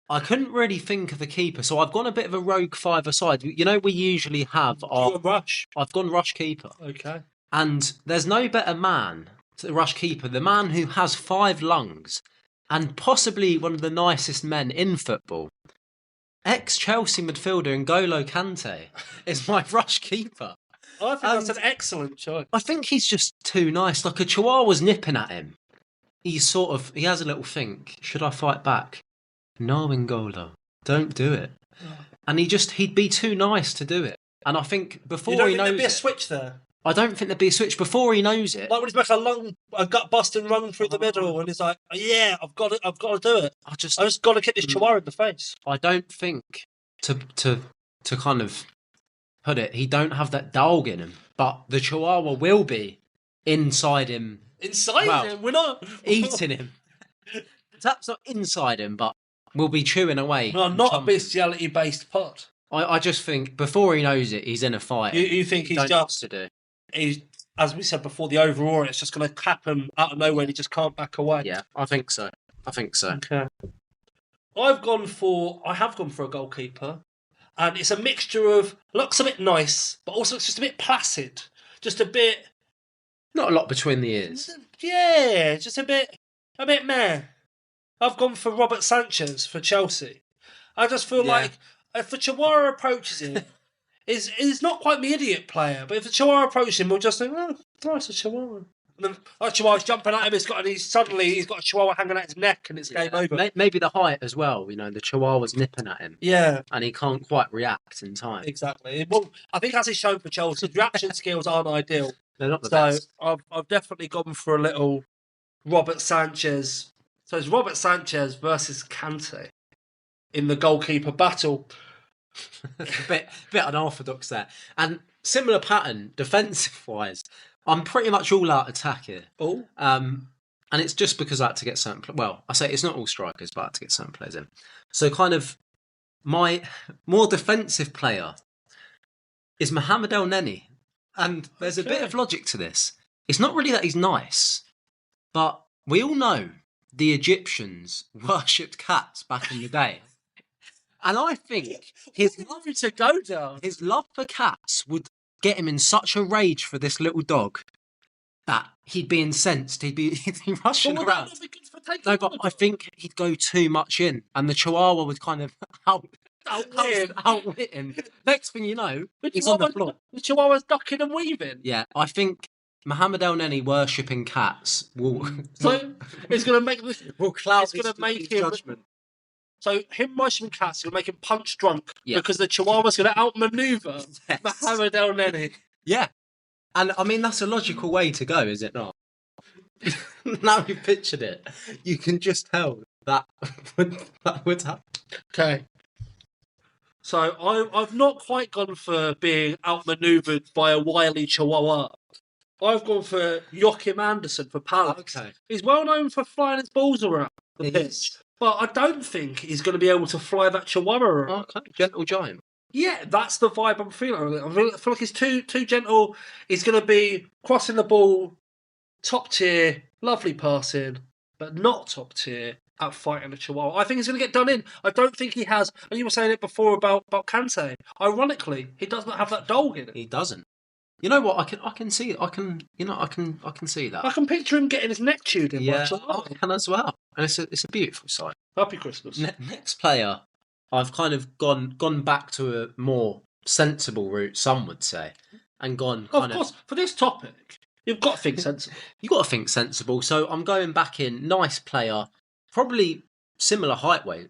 I couldn't really think of a keeper. So I've gone a bit of a rogue five-a-side. You know, we usually have our...
Rush.
I've gone rush keeper.
Okay.
And there's no better man to the rush keeper. The man who has 5 lungs... and possibly one of the nicest men in football. Ex-Chelsea midfielder N'Golo Kante is my rush keeper.
I think that's an excellent choice.
I think he's just too nice. Like, a Chihuahua's nipping at him. He has a little think. Should I fight back? No, N'Golo. Don't do it. And he'd be too nice to do it. And I think before he knows it...
there'd be a switch there?
I don't think there'd be a switch before he knows it.
Like when he's making a gut busting run through the middle, and he's like, "Yeah, I've got to do it. I just got to kick this Chihuahua in the face."
I don't think to kind of put it, he don't have that dog in him, but the Chihuahua will be inside him.
Inside him, we're not
eating him. Perhaps not inside him, but we'll be chewing away.
No, not a bestiality based pot.
I just think before he knows it, he's in a fight.
You think he's just
to do?
He's, as we said before, the overall, it's just going to clap him out of nowhere and he just can't back away.
Yeah, I think so.
Okay. I have gone for a goalkeeper, and it's a mixture of looks a bit nice, but also it's just a bit placid. just a bit.
Not a lot between the ears.
Yeah, just a bit meh. I've gone for Robert Sanchez for Chelsea. I just feel like if the Chihuahua approaches him, is not quite the idiot player, but if the Chihuahua approaches him, we'll just think, oh, it's a Chihuahua. And then Chihuahua's jumping at him, he's got a Chihuahua hanging out his neck, and it's game over.
Maybe the height as well. You know, the Chihuahua's nipping at him.
Yeah,
and he can't quite react in time.
Exactly. Well, I think as he's shown for Chelsea, reaction skills aren't ideal.
They're not the best.
I've definitely gone for a little Robert Sanchez. So it's Robert Sanchez versus Kante in the goalkeeper battle.
a bit unorthodox there. And similar pattern, defensive-wise. I'm pretty much all out attack here.
Oh.
And it's just because I had to get certain... Well, I say it's not all strikers, but I had to get certain players in. So kind of my more defensive player is Mohamed El Neni. And there's a bit of logic to this. It's not really that he's nice, but we all know the Egyptians worshipped cats back in the day. And I think his love for cats would get him in such a rage for this little dog that he'd be incensed. He'd be rushing around. No, but I think he'd go too much in, and the Chihuahua would kind of outwit him. Next thing you know, he's on the floor.
The Chihuahua's ducking and weaving.
Yeah, I think Mohamed El Neni worshipping cats will.
So it's going to make this.
Will cloud.
It's going to make him judgment. So him worshipping cats will make him punch drunk because the Chihuahua's going to outmaneuver Mohamed El Neni.
Yeah, and I mean that's a logical way to go, is it not? Now you pictured it, you can just tell that would happen.
Okay. So I've not quite gone for being outmaneuvered by a wily Chihuahua. I've gone for Joachim Andersen for Palace.
Okay.
He's well known for flying his balls around the pitch, but I don't think he's going to be able to fly that Chihuahua around.
Okay, gentle giant.
Yeah, that's the vibe I'm feeling. I feel like he's too gentle. He's going to be crossing the ball, top tier, lovely passing, but not top tier at fighting a Chihuahua. I think he's going to get done in. I don't think he has. And you were saying it before about Kante. Ironically, he does not have that dog in it.
He doesn't. You know what? I can see it. I can see that.
I can picture him getting his neck chewed in.
Yeah, I can as well. And it's a beautiful sight.
Happy Christmas.
Next player, I've kind of gone back to a more sensible route, some would say, and gone kind
of course, for this topic, you've got to think sensible.
You've got to think sensible. So I'm going back in. Nice player, probably similar height weight.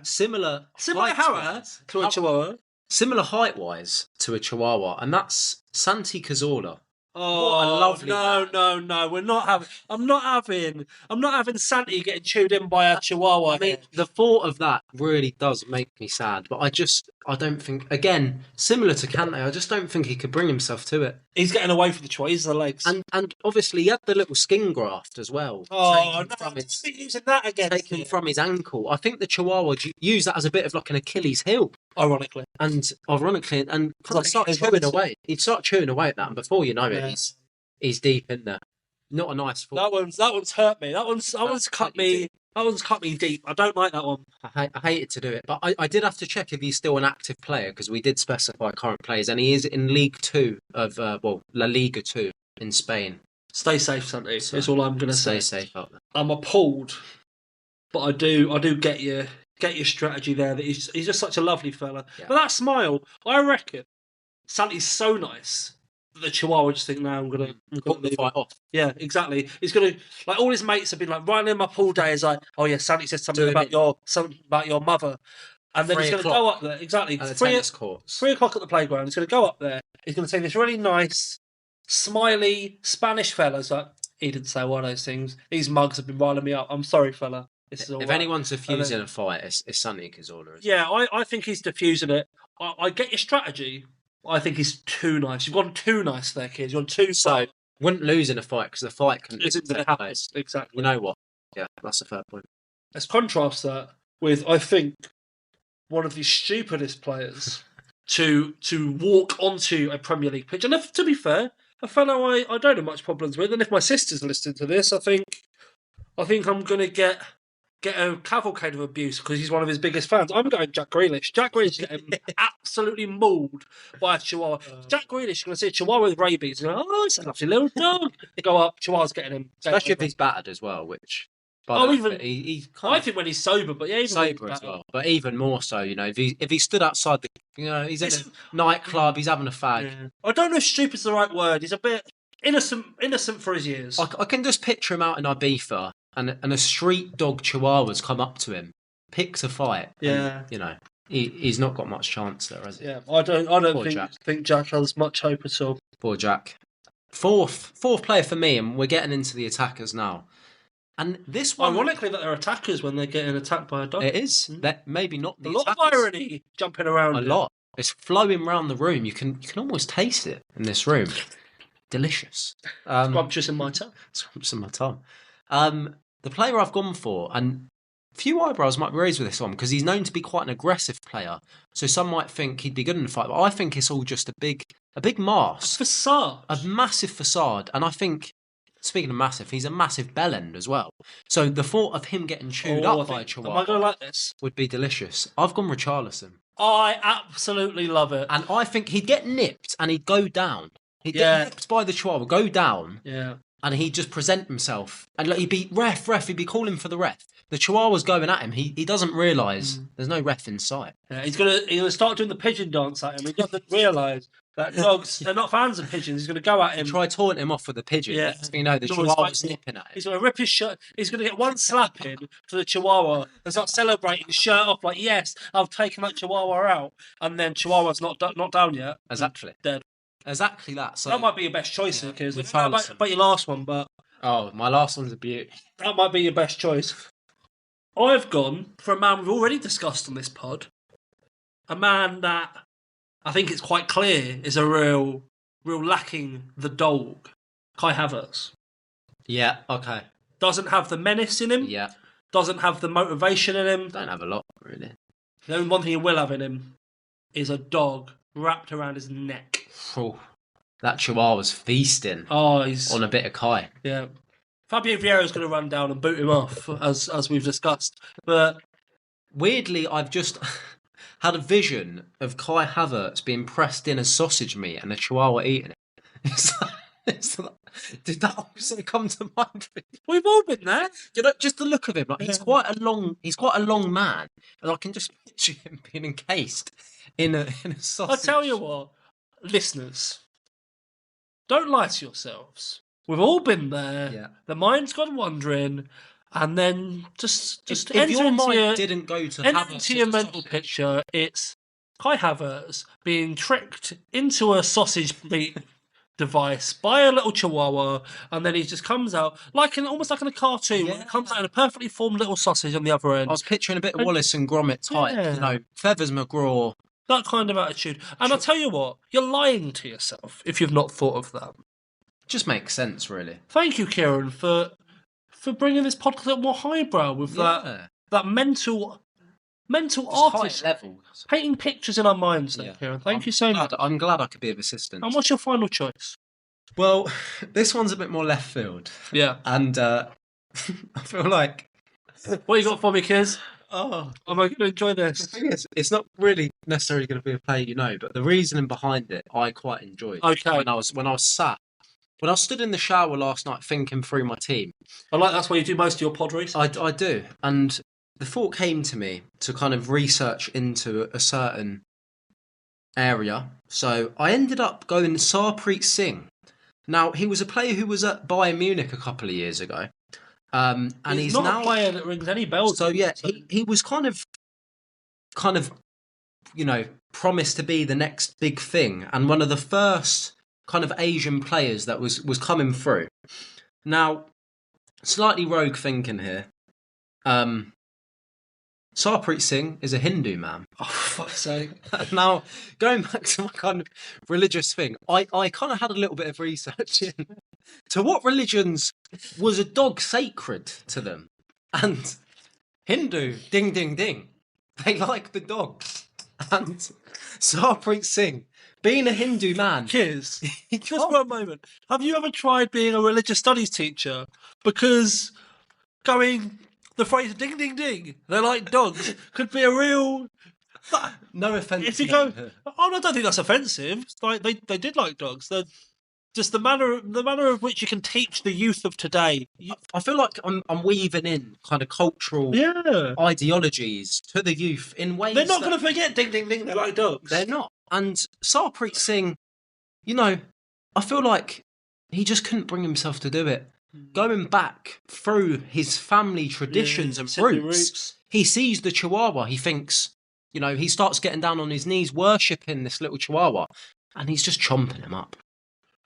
Similar
to a Chihuahua.
Similar height-wise to a Chihuahua, and that's Santi Cazorla.
Oh, what a lovely no! We're not having. I'm not having Santi getting chewed in by a Chihuahua.
I mean, the thought of that really does make me sad. But I don't think. Again, similar to Kante, I just don't think he could bring himself to it.
He's getting away from the Chihuahua. He's the legs,
and obviously he had the little skin graft as well.
Oh no! I'm using that again.
Taken from his ankle. I think the Chihuahua used that as a bit of like an Achilles heel.
Ironically,
and start chewing away. He'd start chewing away at that, and before you know it, he's deep in there. Not a nice thought.
That one's hurt me. That one's cut me. That one's cut me deep. I don't like that one.
I hated to do it, but I did have to check if he's still an active player because we did specify current players, and he is in League 2 of La Liga 2 in Spain.
Stay safe, Santi. That's all I'm going to say.
Stay safe out there.
I'm appalled, but I do get your strategy there. That he's just such a lovely fella. Yeah. But that smile, I reckon, Santi's so nice that the Chihuahua just think, no, I'm gonna
the fight off.
Yeah, exactly. He's gonna like all his mates have been like writing him up all day. Is like, oh yeah, Santi said something about your mother, and then he's gonna go up there. Exactly.
At the tennis courts.
3 o'clock at the playground. He's gonna go up there. He's gonna say this really nice, smiley Spanish fella's like, he didn't say one of those things. These mugs have been riling me up. I'm sorry, fella.
If anyone's diffusing a fight, it's Santi Cazorla.
Yeah, I think he's diffusing it. I get your strategy. I think he's too nice. You've gone too nice there, kids. You've gone too
so wouldn't lose in a fight because the fight can
happen. Exactly.
You know what? Yeah, that's a fair point.
Let's contrast that with, I think, one of the stupidest players to walk onto a Premier League pitch. And to be fair, a fellow I don't have much problems with. And if my sister's listening to this, I think I'm going to get get a cavalcade of abuse because he's one of his biggest fans. I'm going Jack Grealish. Jack Grealish is getting absolutely mauled by a Chihuahua. Jack Grealish is going to see a Chihuahua with rabies. And, oh, it's a lovely little dog. Go up, Chihuahua's getting him.
Especially if he's battered as well, which...
He I think when he's sober, but yeah, even
sober as well. But even more so, if he stood outside he's in a nightclub, he's having a fag.
Yeah. I don't know if stupid's the right word. He's a bit innocent for his years.
I can just picture him out in Ibiza, and a street dog Chihuahua's come up to him, picks a fight.
Yeah,
and, he's not got much chance there, has he?
Yeah, I don't think Jack has much hope at all.
Poor Jack. Fourth player for me, and we're getting into the attackers now. And this one,
ironically, that they're attackers when they're getting attacked by a dog.
It is. That maybe not the
a lot
attackers.
of irony jumping around.
A lot. It's flowing around the room. You can almost taste it in this room. Delicious.
Scrumptious in my tongue.
Scrumptious in my tongue. The player I've gone for, and a few eyebrows might be raised with this one because he's known to be quite an aggressive player. So some might think he'd be good in the fight, but I think it's all just a big mask,
a facade,
a massive facade. And I think, speaking of massive, he's a massive bellend as well. So the thought of him getting chewed up by a Chihuahua,
am I going to like this?
Would be delicious. I've gone Richarlison.
I absolutely love it.
And I think he'd get nipped and he'd go down. He'd get nipped by the Chihuahua, go down.
Yeah.
And he'd just present himself. And he'd be, ref, he'd be calling for the ref. The Chihuahua's going at him. He doesn't realise there's no ref in sight.
Yeah, he's gonna start doing the pigeon dance at him. He doesn't realise that dogs, they're not fans of pigeons. He's going to go at him.
Try taunting him off with a pigeon.
Yeah.
The Chihuahua's nipping at him.
He's going to rip his shirt. He's going to get one slap in for the Chihuahua and start celebrating, shirt off, like, yes, I've taken that Chihuahua out. And then Chihuahua's not down yet.
Exactly.
Dead.
Exactly that. So
that might be your best choice, because I don't know about your last one, but...
Oh, my last one's a beauty.
That might be your best choice. I've gone for a man we've already discussed on this pod. A man that I think it's quite clear is a real lacking the dog. Kai Havertz.
Yeah, okay.
Doesn't have the menace in him.
Yeah.
Doesn't have the motivation in him.
Don't have a lot, really.
The only one thing he will have in him is a dog wrapped around his neck.
Oh, that Chihuahua's feasting on a bit of Kai.
Yeah. Fabio Vieira's going to run down and boot him off, as we've discussed. But
weirdly, I've just had a vision of Kai Havertz being pressed in as sausage meat and a Chihuahua eating it. Did that also come to mind?
We've all been there.
Just the look of him, like he's quite a long man, and I can just picture him being encased in a sausage.
I tell you what, listeners, don't lie to yourselves. We've all been there.
Yeah.
The mind's gone wandering, and then just
if your mind didn't go to
Havertz, your mental picture, it's Kai Havertz being tricked into a sausage meat device by a little Chihuahua, and then he just comes out almost like in a cartoon. Where it comes out in a perfectly formed little sausage on the other end.
I was picturing a bit of Wallace and Gromit type, Feathers McGraw.
That kind of attitude. And I'll tell you what, you're lying to yourself if you've not thought of that.
Just makes sense, really.
Thank you, Kieran, for bringing this podcast a little more highbrow with that mental artist
level,
painting pictures in our minds. There, Kieran. Thank you so much.
I'm glad I could be of assistance.
And what's your final choice?
Well, this one's a bit more left field.
Yeah,
and I feel like
what you got for me, kids? Oh, am I going to enjoy this?
The thing is, it's not really necessarily going to be a play, but the reasoning behind it, I quite enjoyed.
Okay.
When I was stood in the shower last night thinking through my team.
That's why you do most of your pod research.
I do, and the thought came to me to kind of research into a certain area. So I ended up going Sarpreet Singh. Now, he was a player who was at Bayern Munich a couple of years ago. And he's
not
now
a player that rings any bells.
So yeah, he was kind of promised to be the next big thing, and one of the first kind of Asian players that was coming through. Now, slightly rogue thinking here. Sarpreet Singh is a Hindu man.
Oh, for fuck's sake.
Now, going back to my kind of religious thing, I kind of had a little bit of research in. To what religions was a dog sacred to them? And Hindu, ding, ding, ding. They like the dog. And Sarpreet Singh, being a Hindu man...
Kiz, just for a moment, have you ever tried being a religious studies teacher? Because going the phrase "ding ding ding," they're like dogs, could be a real.
No offense.
If you go, I don't think that's offensive. Like they did like dogs. They're just the manner of which you can teach the youth of today.
I feel like I'm weaving in kind of cultural ideologies to the youth in ways.
They're not going to forget "ding ding ding." They like dogs.
They're not. And Sarpreet Singh, you know, I feel like he just couldn't bring himself to do it. Going back through his family traditions and roots, he sees the Chihuahua. He thinks, he starts getting down on his knees, worshipping this little Chihuahua, and he's just chomping him up.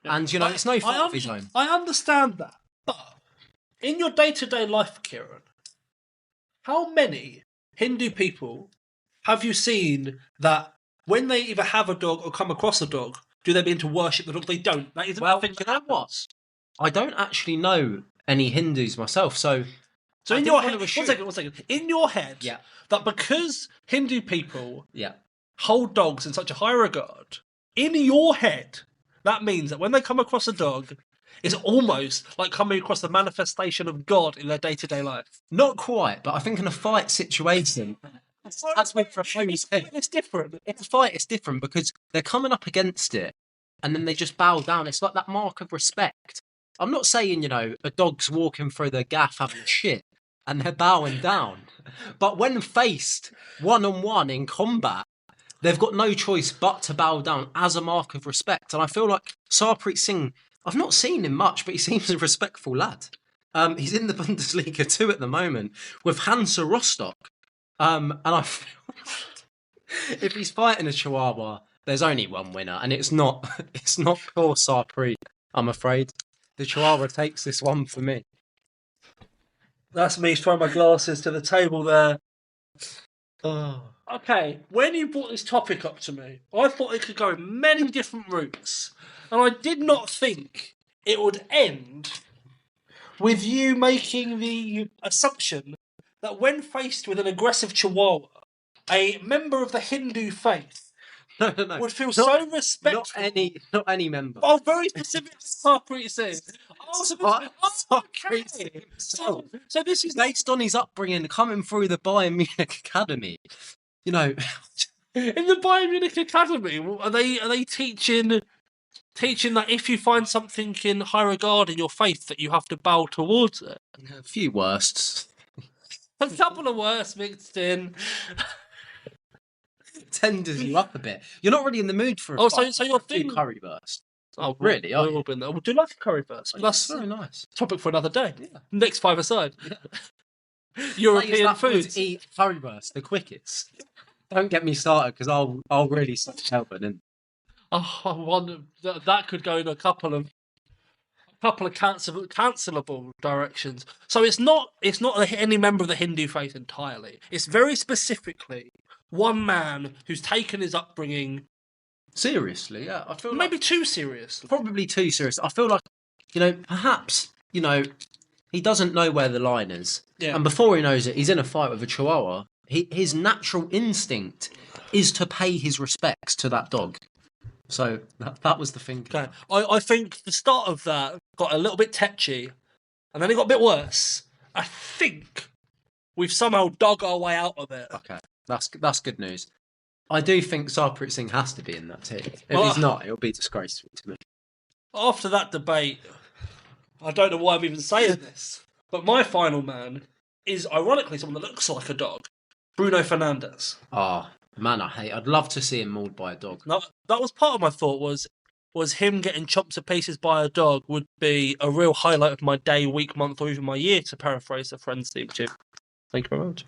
Yeah. And, it's no fault of his own.
I understand that. But in your day-to-day life, Kieran, how many Hindu people have you seen that when they either have a dog or come across a dog, do they begin to worship the dog? They don't. That isn't a thing that happens.
I don't actually know any Hindus myself, so
in your head, one second. In your head, that because Hindu people hold dogs in such a high regard, in your head, that means that when they come across a dog, it's almost like coming across the manifestation of God in their day-to-day life.
Not quite, but I think in a fight situation, as we propose,
it's different.
In a fight, it's different because they're coming up against it, and then they just bow down. It's like that mark of respect. I'm not saying, a dog's walking through the gaff having shit and they're bowing down. But when faced one-on-one in combat, they've got no choice but to bow down as a mark of respect. And I feel like Sarpreet Singh, I've not seen him much, but he seems a respectful lad. He's in the Bundesliga 2 at the moment with Hansa Rostock. And I feel if he's fighting a Chihuahua, there's only one winner, and it's not poor Sarpreet, I'm afraid. The Chihuahua takes this one for me.
That's me throwing my glasses to the table there. Oh. Okay, when you brought this topic up to me, I thought it could go in many different routes. And I did not think it would end with you making the assumption that when faced with an aggressive Chihuahua, a member of the Hindu faith would feel so respectful.
Not any member.
Oh, very specific. Sarpreet Singh. So this is
based on his upbringing, coming through the Bayern Munich academy. In
the Bayern Munich academy, are they teaching that if you find something in high regard in your faith, that you have to bow towards it?
A few worsts.
A couple of worsts mixed in.
Tenders you up a bit. You're not really in the mood for a
so you're thinking
currywurst.
Oh,
really?
We've all been there. We'll do like a currywurst.
That's very nice.
Topic for another day.
Yeah.
Next 5-a-side. Yeah. European foods.
Eat currywurst the quickest. Don't get me started because I'll really start helping.
Oh, I wonder that could go in a couple of cancelable directions. So it's not any member of the Hindu faith entirely. It's very specifically one man who's taken his upbringing
seriously. Yeah, I feel
maybe too serious.
Probably too serious. I feel like perhaps he doesn't know where the line is, and before he knows it, he's in a fight with a Chihuahua. His natural instinct is to pay his respects to that dog. So that was the thing.
Okay. I think the start of that got a little bit tetchy, and then it got a bit worse. I think we've somehow dug our way out of it.
Okay, that's good news. I do think Sarpreet Singh has to be in that team. If he's not, it'll be disgraceful to me.
After that debate, I don't know why I'm even saying this, but my final man is ironically someone that looks like a dog, Bruno Fernandes.
Oh, man, I'd love to see him mauled by a dog.
Now, that was part of my thought was him getting chopped to pieces by a dog would be a real highlight of my day, week, month, or even my year, to paraphrase a Friends theme tune. Thank you very much.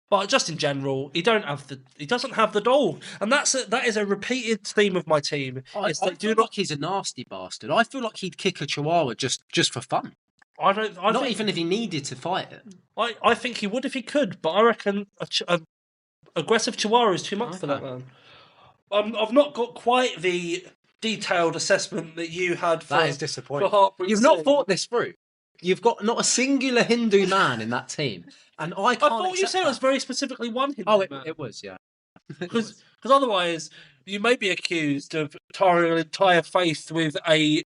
But just in general, he doesn't have the dog, and that is a repeated theme of my team.
I feel like he's a nasty bastard. I feel like he'd kick a Chihuahua just for fun. Not even if he needed to fight it.
I think he would if he could, but I reckon a aggressive Chihuahua is too much for that man. I've not got quite the detailed assessment that you had.
That is disappointing. You've not thought this through. You've got not a singular Hindu man in that team. And I
thought you said it was very specifically one Hindu man.
It was, yeah.
Because otherwise, you may be accused of tarring an entire faith with a...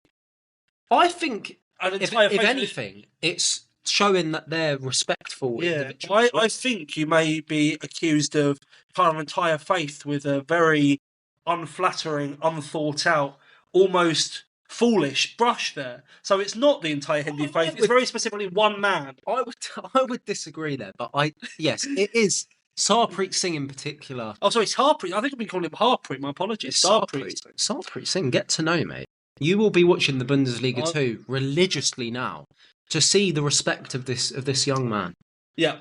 I think, if anything, it's showing that they're respectful individuals.
I think you may be accused of kind of entire faith with a very unflattering, unthought out, almost foolish brush there. So it's not the entire Hindu faith. It's very specifically one man.
I would disagree there, but yes, it is Sarpreet Singh in particular.
Oh, sorry, it's Harpreet. I think I've been calling him Harpreet. My apologies.
Sarpreet Singh, get to know, mate. You will be watching the Bundesliga 2 religiously now to see the respect of this young man.
Yeah.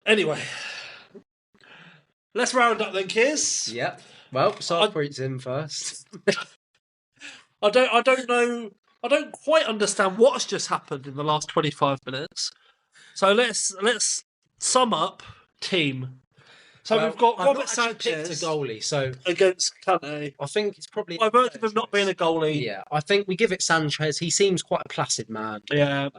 Anyway, let's round up then, Kiz.
Yeah. Well, Sarpreet's in first.
I don't know. I don't quite understand what's just happened in the last 25 minutes. So let's sum up team. So we've got Robert Sanchez
a goalie, so
against Kante.
I think it's probably
by virtue of him not being a goalie.
Yeah, I think we give it Sanchez. He seems quite a placid man.
Yeah.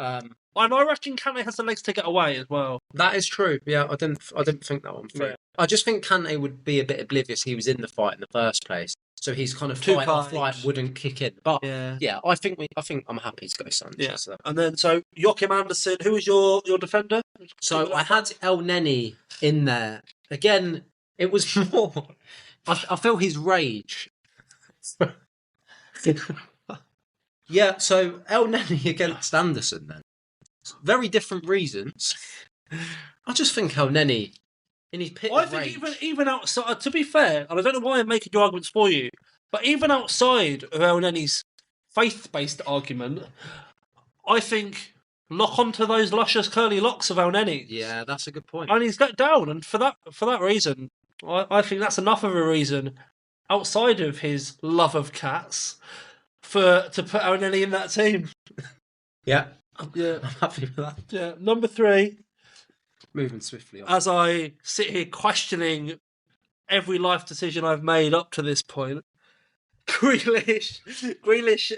And I reckon Kante has the legs to get away as well.
That is true. Yeah, I didn't think that one through. Yeah. I just think Kante would be a bit oblivious he was in the fight in the first place. So he's kind of fight or flight wouldn't kick in. But yeah, I think I'm happy to go Sanchez.
Yeah. So. And then Joachim Andersen, who was your defender?
So I had El Neni in there. Again, it was more I feel his rage. Yeah, so El Neni against Andersen then. Very different reasons. I just think El Neni in his pit of rage.
Even outside, to be fair, and I don't know why I'm making your arguments for you, but even outside of El Neni's faith-based argument, I think lock onto those luscious curly locks of El Neni.
Yeah, that's a good point.
And he's let down, and for that reason, I think that's enough of a reason, outside of his love of cats, to put El Neni in that team.
Yeah.
Yeah,
I'm happy with that.
Yeah, number 3.
Moving swiftly on.
As I sit here questioning every life decision I've made up to this point, Grealish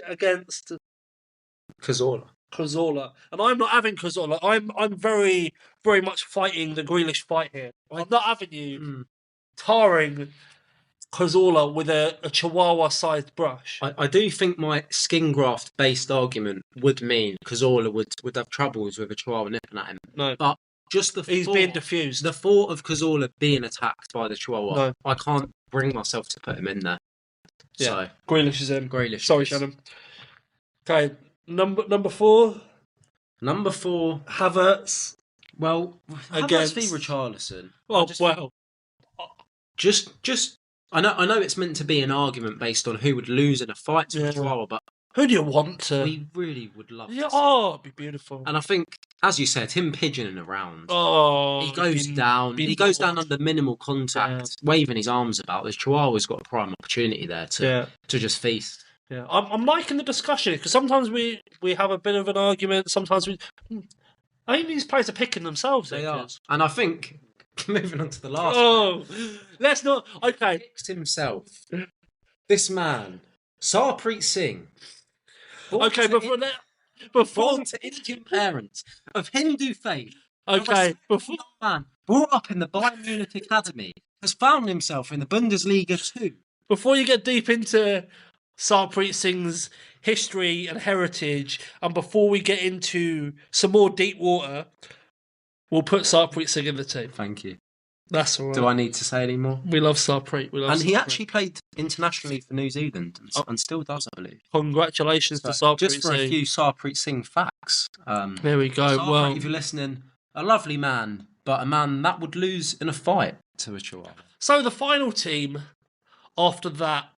against Cazorla. And I'm not having Cazorla. I'm very, very much fighting the Grealish fight here. I'm not having you tarring Cazorla with a Chihuahua-sized brush.
I do think my skin graft-based argument would mean Cazorla would have troubles with a Chihuahua nipping at him.
No.
But just
he's being diffused.
The thought of Cazorla being attacked by the Chihuahua, I can't bring myself to put him in there.
Yeah.
So
Grealish is in.
Grealish.
Sorry, Shannon. Okay, number 4.
Number 4.
Havertz.
Well,
against
Havertz v Richarlison. Just I know it's meant to be an argument based on who would lose in a fight to a Chihuahua, but
who do you want to?
We really would love to.
It'd be beautiful.
And I think, as you said, him pigeoning around.
Oh,
he goes down. He goes down under minimal contact, waving his arms about. The Chihuahua's got a prime opportunity there to just feast.
Yeah, I'm liking the discussion because sometimes we have a bit of an argument. Sometimes I think these players are picking themselves.
They are, and I think moving on to the last.
Let's not. Okay,
he picks himself. This man, Sarpreet Singh.
Okay, before
to Indian parents of Hindu faith.
Okay,
before man brought up in the Bayern Munich Academy has found himself in the Bundesliga 2.
Before you get deep into Sarpreet Singh's history and heritage, and before we get into some more deep water, we'll put Sarpreet Singh in the team.
Thank you.
That's all right.
Do I need to say any more?
We love Sarpreet.
He actually played internationally for New Zealand and still does, I believe.
Congratulations to Sarpreet Singh.
Just for a few Sarpreet Singh facts.
There we go.
Sarpreet, if you're listening, a lovely man, but a man that would lose in a fight to a Chihuahua.
So the final team, after that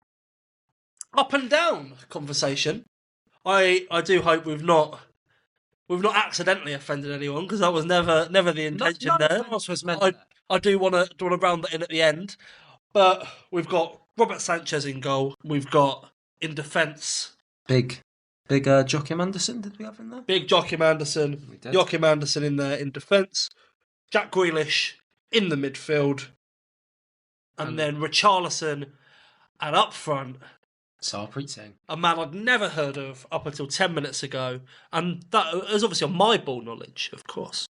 up and down conversation, I do hope we've not accidentally offended anyone, because that was never the intention there.
Was meant
I do want to round that in at the end, but we've got Robert Sanchez in goal. We've got in defence
big Joachim Andersen. Did we have in there?
Big Joachim Andersen. Joachim Andersen in there in defence. Jack Grealish in the midfield, and then Richarlison, and up front,
Sarpreet Singh,
a man I'd never heard of up until 10 minutes ago, and that is obviously on my ball knowledge, of course.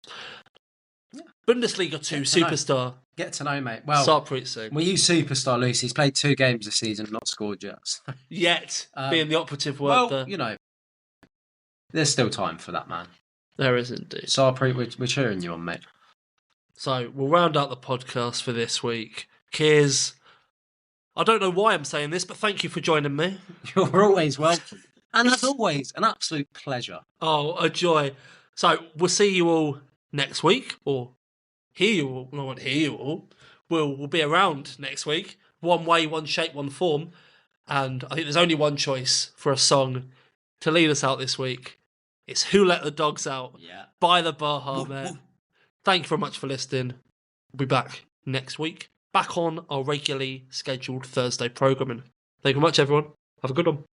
Yeah. Bundesliga 2 superstar.
Get to know, mate. Well,
Sarpreet Singh.
We use superstar, Lucy. He's played 2 games this season and not scored yet. So.
Yet, being the operative word there.
You know, there's still time for that man.
There is indeed.
Sarpreet, we're cheering you on, mate.
So we'll round out the podcast for this week. Kiers, I don't know why I'm saying this, but thank you for joining me.
You're always welcome. And as always, an absolute pleasure.
Oh, a joy. So we'll see you all next week, or hear you all. No, I won't hear you all. We'll be around next week. One way, one shape, one form. And I think there's only one choice for a song to lead us out this week. It's Who Let the Dogs Out by the Baha Men. Thank you very much for listening. We'll be back next week. Back on our regularly scheduled Thursday programming. Thank you very much, everyone. Have a good one.